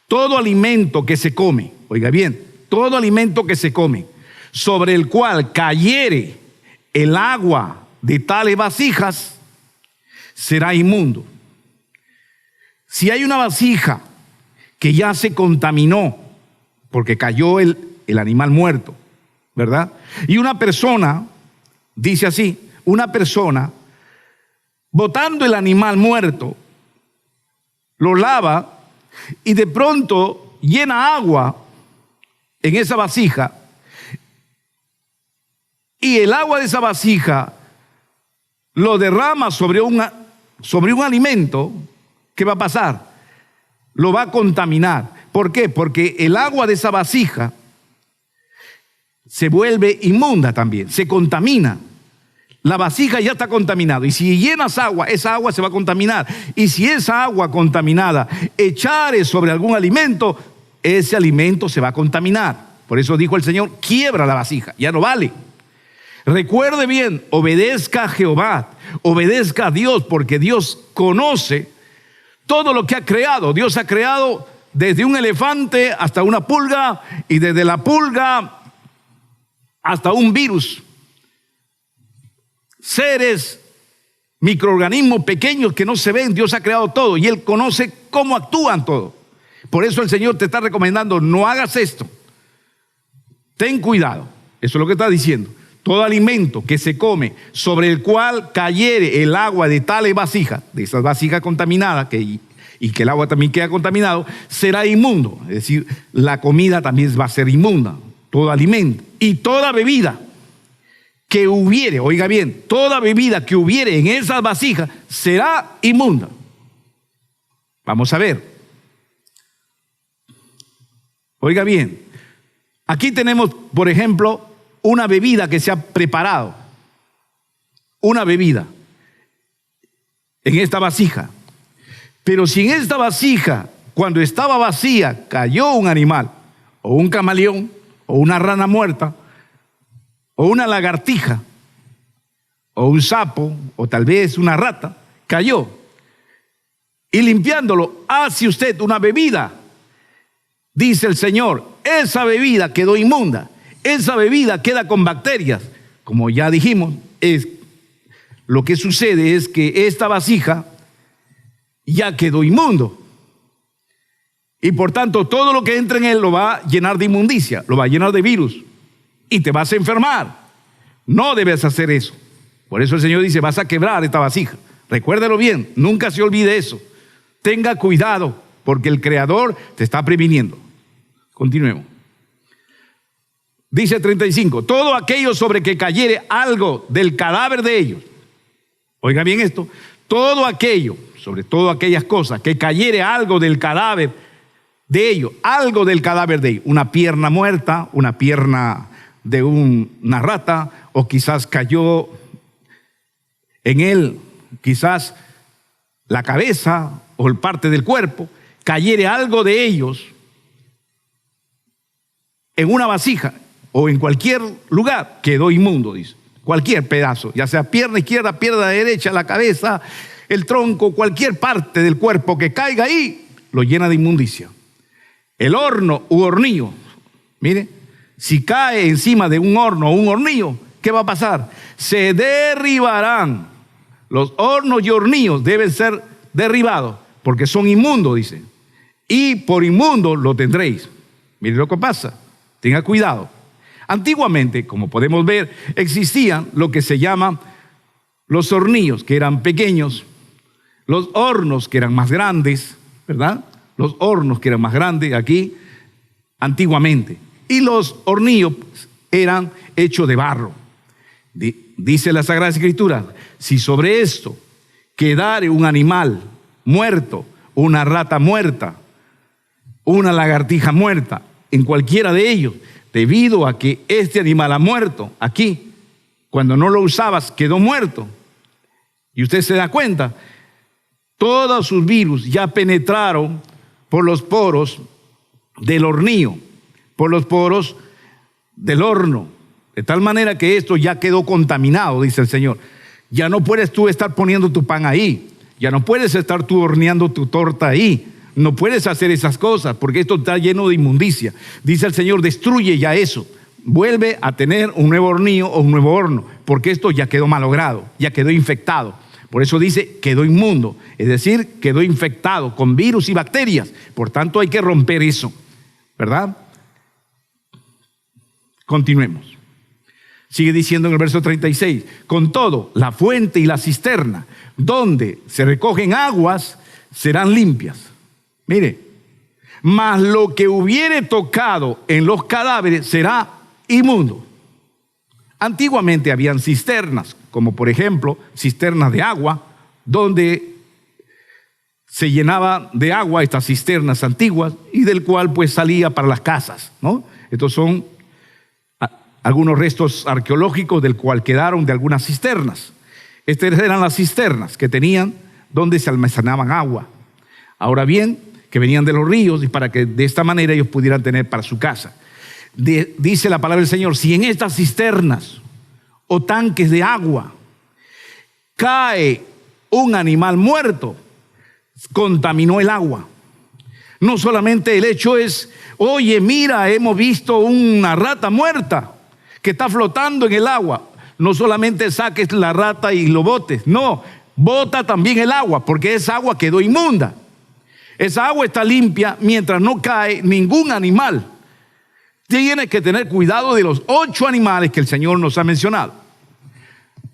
todo alimento que se come, oiga bien, todo alimento que se come, sobre el cual cayere el agua de tales vasijas, será inmundo. Si hay una vasija que ya se contaminó, porque cayó el animal muerto, ¿verdad? Y una persona, dice así, una persona, botando el animal muerto, lo lava y de pronto llena agua en esa vasija y el agua de esa vasija lo derrama sobre un alimento, ¿qué va a pasar? Lo va a contaminar. ¿Por qué? Porque el agua de esa vasija se vuelve inmunda también, se contamina. La vasija ya está contaminada y si llenas agua, esa agua se va a contaminar. Y si esa agua contaminada echares sobre algún alimento, ese alimento se va a contaminar. Por eso dijo el Señor, quiebra la vasija, ya no vale. Recuerde bien, obedezca a Jehová, obedezca a Dios, porque Dios conoce todo lo que ha creado. Dios ha creado desde un elefante hasta una pulga y desde la pulga hasta un virus. Seres, microorganismos pequeños que no se ven, Dios ha creado todo y Él conoce cómo actúan todos. Por eso el Señor te está recomendando, no hagas esto. Ten cuidado, eso es lo que está diciendo. Todo alimento que se come sobre el cual cayere el agua de tales vasijas, de esas vasijas contaminadas, y que el agua también queda contaminado, será inmundo. Es decir, la comida también va a ser inmunda, todo alimento. Y toda bebida que hubiere, oiga bien, toda bebida que hubiere en esas vasijas será inmunda. Vamos a ver. Oiga bien, aquí tenemos, por ejemplo, una bebida que se ha preparado, una bebida en esta vasija. Pero si en esta vasija, cuando estaba vacía, cayó un animal, o un camaleón, o una rana muerta, o una lagartija, o un sapo, o tal vez una rata, cayó. Y limpiándolo, hace usted una bebida. Dice el Señor, esa bebida quedó inmunda. Esa bebida queda con bacterias. Como ya dijimos, lo que sucede es que esta vasija ya quedó inmundo. Y por tanto, todo lo que entre en él lo va a llenar de inmundicia, lo va a llenar de virus. Y te vas a enfermar. No debes hacer eso. Por eso el Señor dice, vas a quebrar esta vasija. Recuérdelo bien, nunca se olvide eso. Tenga cuidado, porque el Creador te está previniendo. Continuemos. Dice 35, todo aquello sobre que cayere algo del cadáver de ellos. Oiga bien esto, todo aquello, sobre todo aquellas cosas, que cayere algo del cadáver de ellos, algo del cadáver de ellos, una pierna muerta, una pierna de una rata, o quizás cayó en él, quizás la cabeza o el parte del cuerpo, cayere algo de ellos en una vasija o en cualquier lugar, quedó inmundo, dice. Cualquier pedazo, ya sea pierna izquierda, pierna derecha, la cabeza, el tronco, cualquier parte del cuerpo que caiga ahí, lo llena de inmundicia. El horno u hornillo, mire, si cae encima de un horno o un hornillo, ¿qué va a pasar? Se derribarán. Los hornos y hornillos deben ser derribados porque son inmundos, dice. Y por inmundo lo tendréis. Mire lo que pasa. Tenga cuidado. Antiguamente, como podemos ver, existían lo que se llaman los hornillos, que eran pequeños, los hornos que eran más grandes, ¿verdad? Los hornos que eran más grandes aquí, antiguamente. Y los hornillos eran hechos de barro. Dice la Sagrada Escritura, si sobre esto quedare un animal muerto, una rata muerta, una lagartija muerta, en cualquiera de ellos, debido a que este animal ha muerto aquí, cuando no lo usabas quedó muerto, y usted se da cuenta, todos sus virus ya penetraron por los poros del hornillo, por los poros del horno, de tal manera que esto ya quedó contaminado, dice el Señor. Ya no puedes tú estar poniendo tu pan ahí, ya no puedes estar tú horneando tu torta ahí, no puedes hacer esas cosas porque esto está lleno de inmundicia. Dice el Señor, destruye ya eso, vuelve a tener un nuevo hornillo o un nuevo horno, porque esto ya quedó malogrado, ya quedó infectado. Por eso dice, quedó inmundo, es decir, quedó infectado con virus y bacterias. Por tanto, hay que romper eso, ¿verdad? Continuemos. Sigue diciendo en el verso 36, con todo, la fuente y la cisterna, donde se recogen aguas, serán limpias. Mire, mas lo que hubiere tocado en los cadáveres será inmundo. Antiguamente habían cisternas, como por ejemplo cisternas de agua, donde se llenaba de agua estas cisternas antiguas y del cual pues salía para las casas, ¿no? Estos son algunos restos arqueológicos del cual quedaron de algunas cisternas. Estas eran las cisternas que tenían donde se almacenaban agua. Ahora bien, que venían de los ríos y para que de esta manera ellos pudieran tener para su casa. Dice la palabra del Señor, si en estas cisternas o tanques de agua cae un animal muerto, contaminó el agua. No solamente el hecho es, oye, mira, hemos visto una rata muerta que está flotando en el agua. No solamente saques la rata y lo botes, no, bota también el agua, porque esa agua quedó inmunda. Esa agua está limpia mientras no cae ningún animal. Tienes que tener cuidado de los 8 animales que el Señor nos ha mencionado.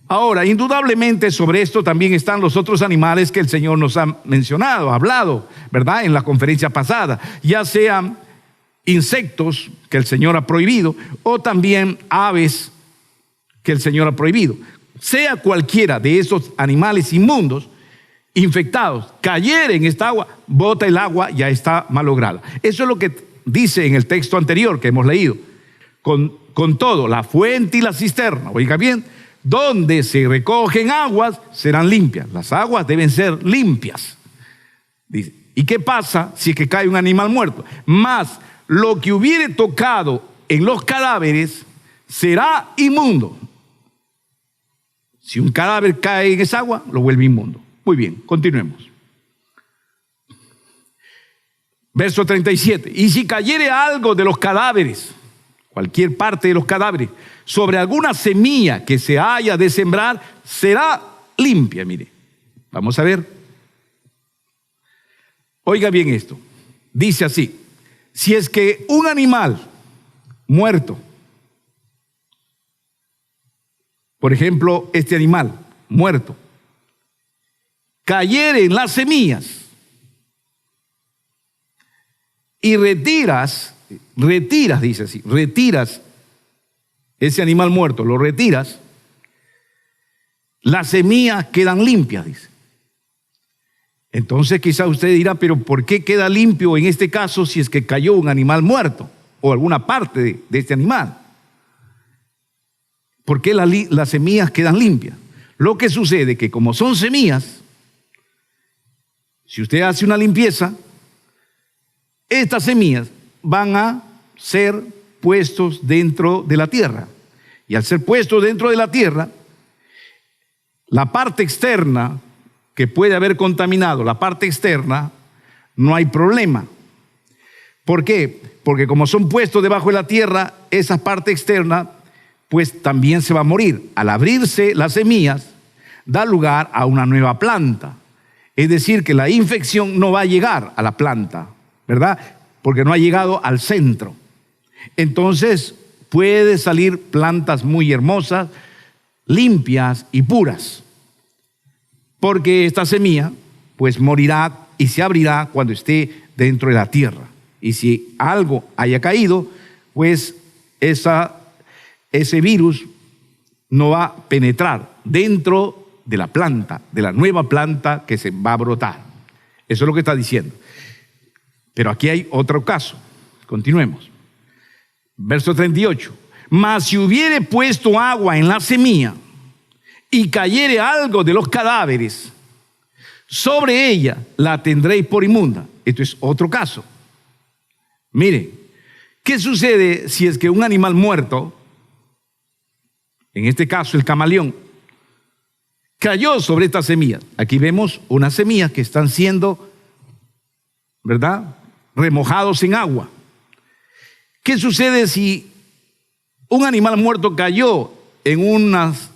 Ahora, indudablemente sobre esto también están los otros animales que el Señor nos ha mencionado, hablado, ¿verdad? En la conferencia pasada, ya sean insectos que el Señor ha prohibido o también aves que el Señor ha prohibido. Sea cualquiera de esos animales inmundos, infectados, cayera en esta agua, bota el agua, ya está malograda. Eso es lo que dice en el texto anterior que hemos leído. Con todo, la fuente y la cisterna, oiga bien, donde se recogen aguas serán limpias. Las aguas deben ser limpias. Dice, ¿y qué pasa si es que cae un animal muerto? Mas lo que hubiere tocado en los cadáveres será inmundo. Si un cadáver cae en esa agua, lo vuelve inmundo. Muy bien, continuemos. Verso 37. Y si cayere algo de los cadáveres, cualquier parte de los cadáveres, sobre alguna semilla que se haya de sembrar, será limpia. Mire, vamos a ver. Oiga bien esto. Dice así, si es que un animal muerto, por ejemplo, este animal muerto, cayere en las semillas y retiras, dice así, retiras ese animal muerto, lo retiras, las semillas quedan limpias, dice. Entonces quizá usted dirá, pero ¿por qué queda limpio en este caso si es que cayó un animal muerto o alguna parte de este animal? ¿Por qué las semillas quedan limpias? Lo que sucede es que como son semillas, si usted hace una limpieza, estas semillas van a ser puestos dentro de la tierra. Y al ser puestos dentro de la tierra, la parte externa que puede haber contaminado, la parte externa, no hay problema. ¿Por qué? Porque como son puestos debajo de la tierra, esa parte externa, pues también se va a morir. Al abrirse las semillas, da lugar a una nueva planta. Es decir, que la infección no va a llegar a la planta, ¿verdad? Porque no ha llegado al centro. Entonces, puede salir plantas muy hermosas, limpias y puras. Porque esta semilla, pues morirá y se abrirá cuando esté dentro de la tierra. Y si algo haya caído, pues ese virus no va a penetrar dentro de la planta, de la nueva planta que se va a brotar. Eso es lo que está diciendo. Pero aquí hay otro caso. Continuemos. Verso 38. Mas si hubiere puesto agua en la semilla y cayere algo de los cadáveres, sobre ella la tendréis por inmunda. Esto es otro caso. Mire, ¿qué sucede si es que un animal muerto, en este caso el camaleón, cayó sobre estas semillas? Aquí vemos unas semillas que están siendo, ¿verdad?, remojados en agua. ¿Qué sucede si un animal muerto cayó en unas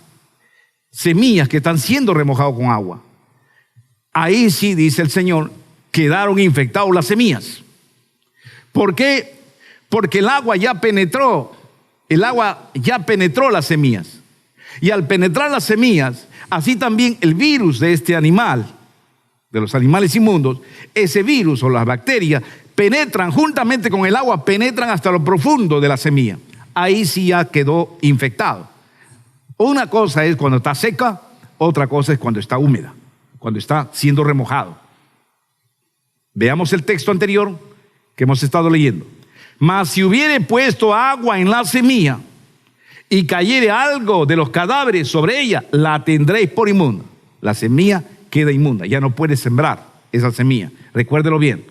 semillas que están siendo remojados con agua? Ahí sí, dice el Señor, quedaron infectados las semillas. ¿Por qué? Porque el agua ya penetró las semillas. Y al penetrar las semillas, así también el virus de este animal, de los animales inmundos, ese virus o las bacterias penetran juntamente con el agua, penetran hasta lo profundo de la semilla. Ahí sí ya quedó infectado. Una cosa es cuando está seca, otra cosa es cuando está húmeda, cuando está siendo remojado. Veamos el texto anterior que hemos estado leyendo. Mas si hubiere puesto agua en la semilla y cayere algo de los cadáveres sobre ella, la tendréis por inmunda. La semilla queda inmunda, ya no puede sembrar esa semilla. Recuérdelo bien,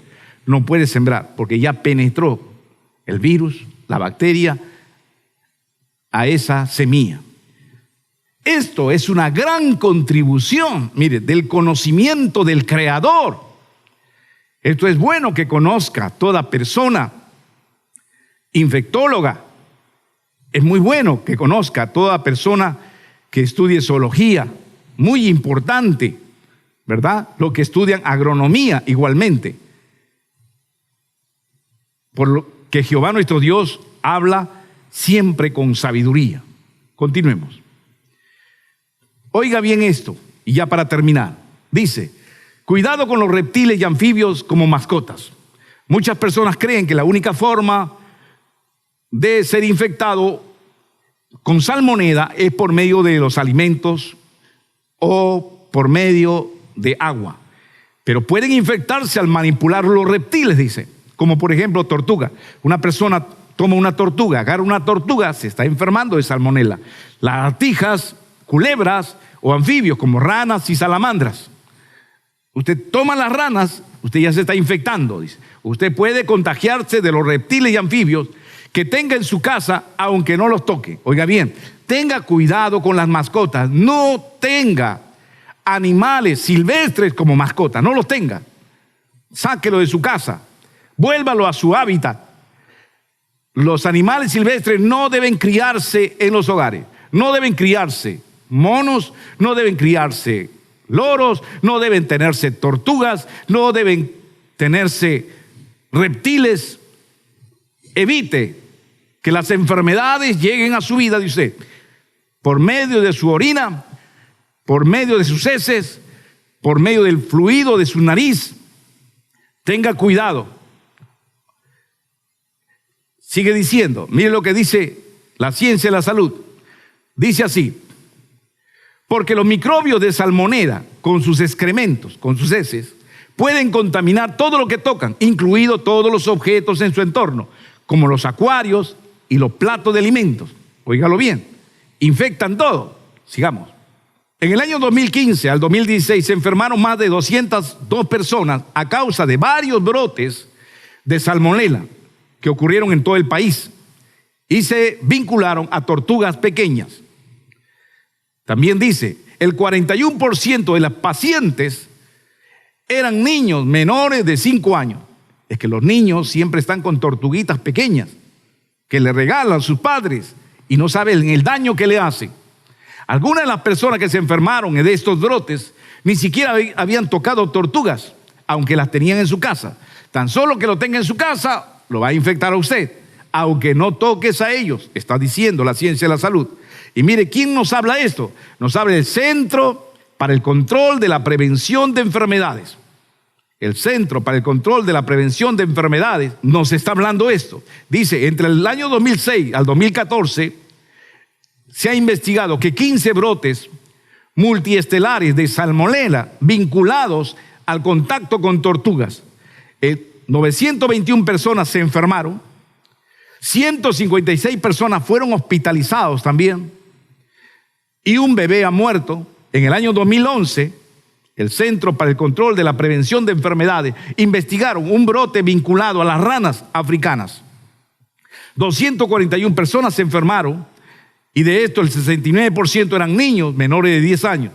no puede sembrar porque ya penetró el virus, la bacteria, a esa semilla. Esto es una gran contribución, mire, del conocimiento del Creador. Esto es bueno que conozca toda persona infectóloga. Es muy bueno que conozca toda persona que estudie zoología. Muy importante, ¿verdad? Lo que estudian agronomía igualmente. Por lo que Jehová nuestro Dios habla siempre con sabiduría. Continuemos. Oiga bien esto, y ya para terminar. Dice, cuidado con los reptiles y anfibios como mascotas. Muchas personas creen que la única forma de ser infectado con salmonela es por medio de los alimentos o por medio de agua. Pero pueden infectarse al manipular los reptiles, dice. Como por ejemplo tortuga. Una persona toma una tortuga, agarra una tortuga, se está enfermando de salmonela. Lagartijas, culebras o anfibios como ranas y salamandras. Usted toma las ranas, usted ya se está infectando, dice. Usted puede contagiarse de los reptiles y anfibios que tenga en su casa, aunque no los toque. Oiga bien, tenga cuidado con las mascotas. No tenga animales silvestres como mascotas, no los tenga. Sáquelo de su casa, vuélvalo a su hábitat. Los animales silvestres no deben criarse en los hogares, no deben criarse monos, no deben criarse loros, no deben tenerse tortugas, no deben tenerse reptiles. Evite que las enfermedades lleguen a su vida de usted por medio de su orina, por medio de sus heces, por medio del fluido de su nariz. Tenga cuidado. Sigue diciendo, mire lo que dice la ciencia de la salud. Dice así: porque los microbios de salmonela, con sus excrementos, con sus heces, pueden contaminar todo lo que tocan, incluido todos los objetos en su entorno, como los acuarios y los platos de alimentos. Óigalo bien, infectan todo. Sigamos. En el año 2015 al 2016 se enfermaron más de 202 personas a causa de varios brotes de salmonela que ocurrieron en todo el país y se vincularon a tortugas pequeñas. También dice, el 41% de las pacientes eran niños menores de 5 años. es que los niños siempre están con tortuguitas pequeñas que le regalan sus padres y no saben el daño que le hacen. Algunas de las personas que se enfermaron de estos brotes ni siquiera habían tocado tortugas, aunque las tenían en su casa. Tan solo que lo tenga en su casa, lo va a infectar a usted, aunque no toques a ellos, está diciendo la ciencia de la salud. Y mire, ¿quién nos habla esto? Nos habla el Centro para el Control de la Prevención de Enfermedades. El Centro para el Control de la Prevención de Enfermedades nos está hablando esto. Dice, entre el año 2006 al 2014, se ha investigado que 15 brotes multiestelares de salmonela vinculados al contacto con tortugas. 921 personas se enfermaron, 156 personas fueron hospitalizados también, y un bebé ha muerto. En el año 2011, el Centro para el Control de la Prevención de Enfermedades investigaron un brote vinculado a las ranas africanas. 241 personas se enfermaron y de esto el 69% eran niños menores de 10 años.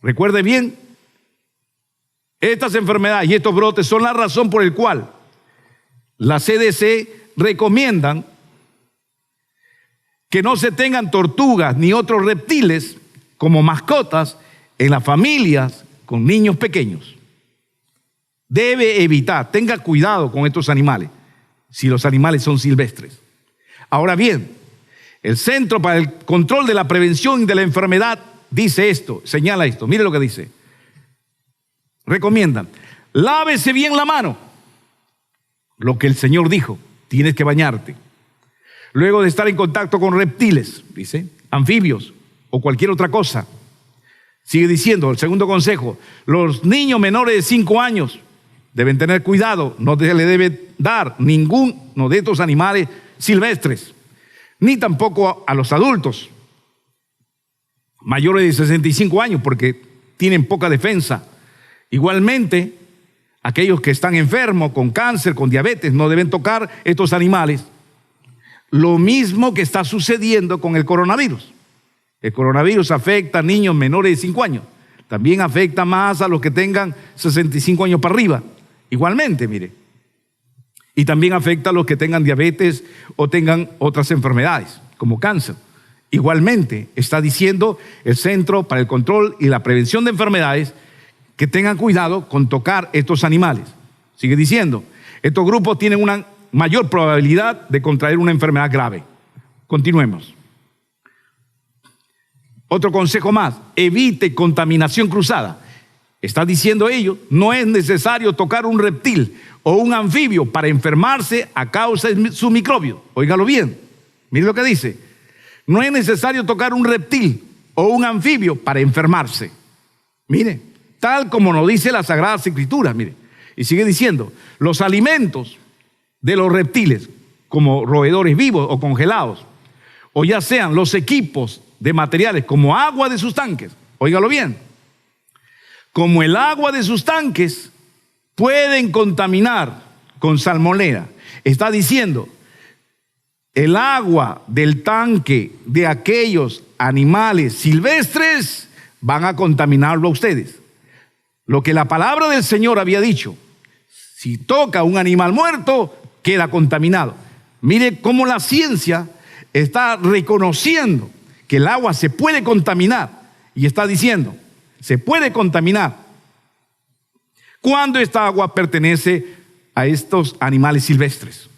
Recuerde bien, estas enfermedades y estos brotes son la razón por la cual la CDC recomiendan que no se tengan tortugas ni otros reptiles como mascotas en las familias con niños pequeños. Debe evitar, tenga cuidado con estos animales, si los animales son silvestres. Ahora bien, el Centro para el Control de la Prevención de la Enfermedad dice esto, señala esto, mire lo que dice. Recomiendan, lávese bien la mano. Lo que el Señor dijo, tienes que bañarte. Luego de estar en contacto con reptiles, dice, anfibios o cualquier otra cosa. Sigue diciendo, el segundo consejo, los niños menores de 5 años deben tener cuidado, no se le debe dar ninguno de estos animales silvestres, ni tampoco a los adultos mayores de 65 años, porque tienen poca defensa. Igualmente, aquellos que están enfermos, con cáncer, con diabetes, no deben tocar estos animales. Lo mismo que está sucediendo con el coronavirus. El coronavirus afecta a niños menores de 5 años. También afecta más a los que tengan 65 años para arriba. Igualmente, mire. Y también afecta a los que tengan diabetes o tengan otras enfermedades, como cáncer. Igualmente, está diciendo el Centro para el Control y la Prevención de Enfermedades que tengan cuidado con tocar estos animales. Sigue diciendo, estos grupos tienen una mayor probabilidad de contraer una enfermedad grave. Continuemos. Otro consejo más, evite contaminación cruzada. Está diciendo ello, no es necesario tocar un reptil o un anfibio para enfermarse a causa de su microbio. Óigalo bien, mire lo que dice. No es necesario tocar un reptil o un anfibio para enfermarse. Mire, tal como nos dice la Sagrada Escritura, mire. Y sigue diciendo, los alimentos de los reptiles, como roedores vivos o congelados, o ya sean los equipos de materiales como agua de sus tanques, óigalo bien, como el agua de sus tanques pueden contaminar con salmonela. Está diciendo, el agua del tanque de aquellos animales silvestres van a contaminarlo a ustedes. Lo que la palabra del Señor había dicho, si toca un animal muerto, queda contaminado. Mire cómo la ciencia está reconociendo que el agua se puede contaminar y está diciendo, se puede contaminar cuando esta agua pertenece a estos animales silvestres.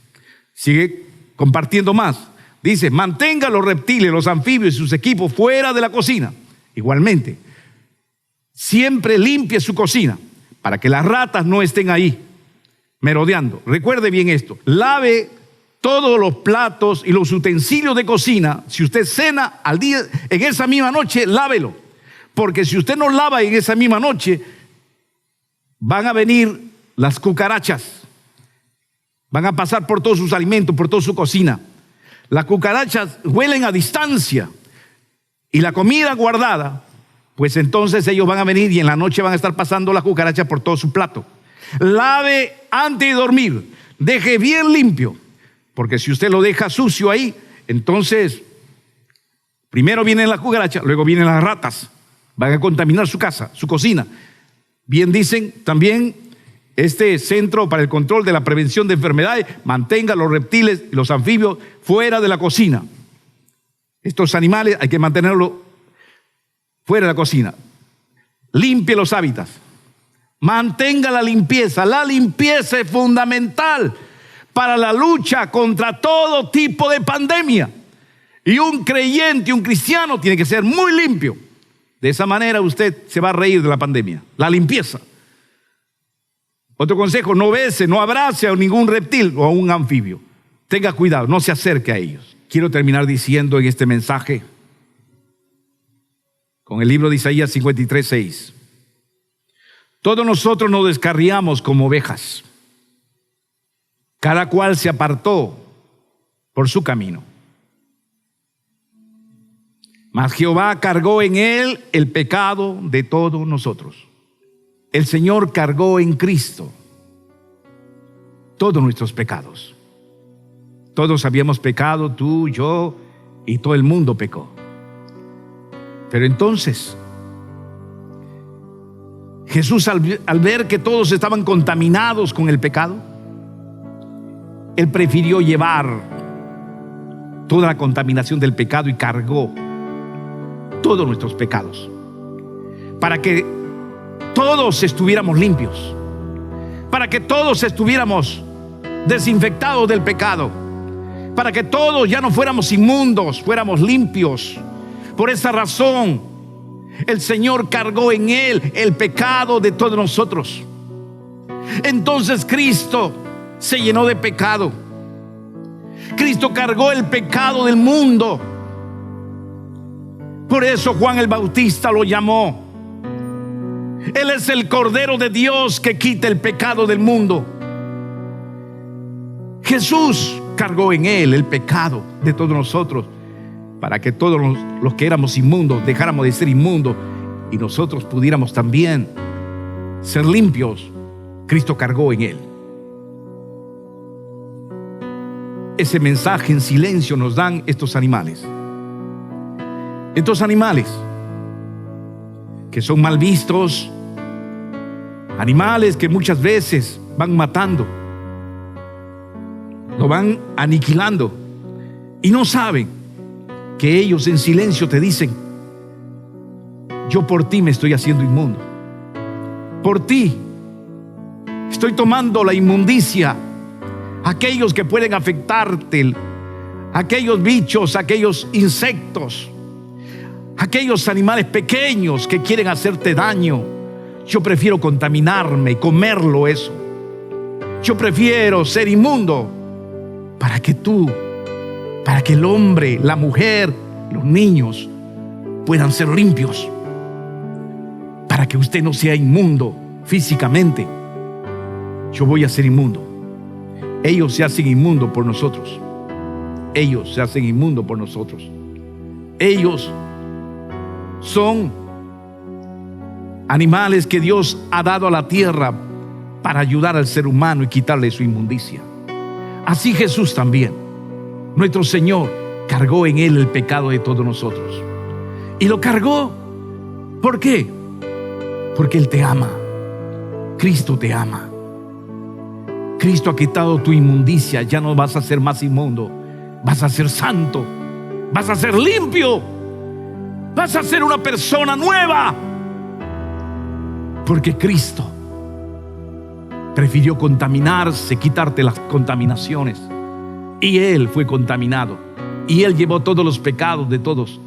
Sigue compartiendo más. Dice, mantenga los reptiles, los anfibios y sus equipos fuera de la cocina. Igualmente, siempre limpie su cocina para que las ratas no estén ahí merodeando. Recuerde bien esto, lave todos los platos y los utensilios de cocina. Si usted cena al día, en esa misma noche, lávelo. Porque si usted no lava en esa misma noche, van a venir las cucarachas. Van a pasar por todos sus alimentos, por toda su cocina. Las cucarachas huelen a distancia. Y la comida guardada, pues entonces ellos van a venir y en la noche van a estar pasando las cucarachas por todo su plato. Lave antes de dormir. Deje bien limpio. Porque si usted lo deja sucio ahí, entonces primero vienen las cucarachas, luego vienen las ratas. Van a contaminar su casa, su cocina. Bien dicen también Este centro para el control de la prevención de enfermedades mantenga los reptiles y los anfibios fuera de la cocina. Estos animales hay que mantenerlos fuera de la cocina. Limpie los hábitats. Mantenga la limpieza. La limpieza es fundamental para la lucha contra todo tipo de pandemia. Y un creyente, un cristiano, tiene que ser muy limpio. De esa manera usted se va a reír de la pandemia. La limpieza. Otro consejo: no bese, no abrace a ningún reptil o a un anfibio. Tenga cuidado, no se acerque a ellos. Quiero terminar diciendo en este mensaje con el libro de Isaías 53:6. Todos nosotros nos descarriamos como ovejas. Cada cual se apartó por su camino. Mas Jehová cargó en él el pecado de todos nosotros. El Señor cargó en Cristo todos nuestros pecados. Todos habíamos pecado, tú, yo y todo el mundo pecó. Pero entonces Jesús, al ver que todos estaban contaminados con el pecado, Él prefirió llevar toda la contaminación del pecado y cargó todos nuestros pecados, para que todos estuviéramos limpios, para que todos estuviéramos desinfectados del pecado, para que todos ya no fuéramos inmundos, fuéramos limpios. Por esa razón, el Señor cargó en Él el pecado de todos nosotros. Entonces Cristo se llenó de pecado. Cristo cargó el pecado del mundo. Por eso Juan el Bautista lo llamó: Él es el Cordero de Dios que quita el pecado del mundo. Jesús cargó en Él el pecado de todos nosotros, para que todos los que éramos inmundos dejáramos de ser inmundos y nosotros pudiéramos también ser limpios. Cristo cargó en Él. Ese mensaje en silencio nos dan estos animales. Estos animales que son mal vistos, animales que muchas veces van matando, lo van aniquilando, y no saben que ellos en silencio te dicen: yo por ti me estoy haciendo inmundo, por ti estoy tomando la inmundicia, aquellos que pueden afectarte, aquellos bichos, aquellos insectos, aquellos animales pequeños que quieren hacerte daño. Yo prefiero contaminarme y comerlo eso. Yo prefiero ser inmundo para que tú, para que el hombre, la mujer, los niños puedan ser limpios, para que usted no sea inmundo físicamente. Yo voy a ser inmundo. Ellos se hacen inmundo por nosotros. Ellos se hacen inmundo por nosotros. Ellos son animales que Dios ha dado a la tierra para ayudar al ser humano y quitarle su inmundicia. Así Jesús también, nuestro Señor, cargó en Él el pecado de todos nosotros. Y lo cargó, ¿por qué? Porque Él te ama. Cristo te ama. Cristo ha quitado tu inmundicia. Ya no vas a ser más inmundo, vas a ser santo, vas a ser limpio, vas a ser una persona nueva, porque Cristo prefirió contaminarse, quitarte las contaminaciones, y Él fue contaminado, y Él llevó todos los pecados de todos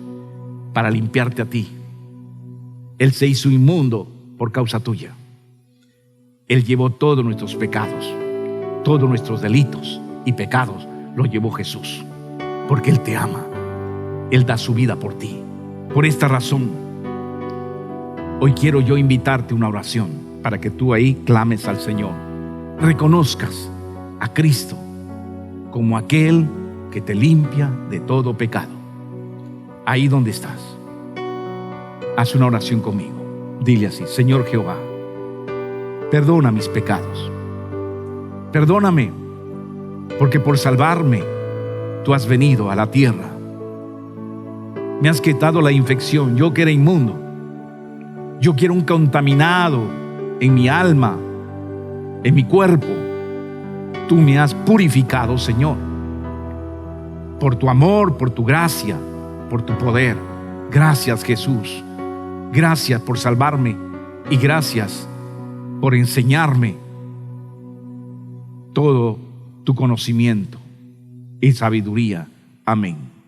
para limpiarte a ti. Él se hizo inmundo por causa tuya. Él llevó todos nuestros pecados, todos nuestros delitos y pecados los llevó Jesús, porque Él te ama. Él da su vida por ti. Por esta razón, hoy quiero yo invitarte a una oración para que tú ahí clames al Señor. Reconozcas a Cristo como aquel que te limpia de todo pecado. Ahí donde estás, haz una oración conmigo. Dile así: Señor Jehová, perdona mis pecados. Perdóname, porque por salvarme tú has venido a la tierra. Me has quitado la infección. Yo que era inmundo, yo que era un contaminado en mi alma, en mi cuerpo. Tú me has purificado, Señor, por tu amor, por tu gracia, por tu poder. Gracias, Jesús. Gracias por salvarme y gracias por enseñarme todo tu conocimiento y sabiduría. Amén.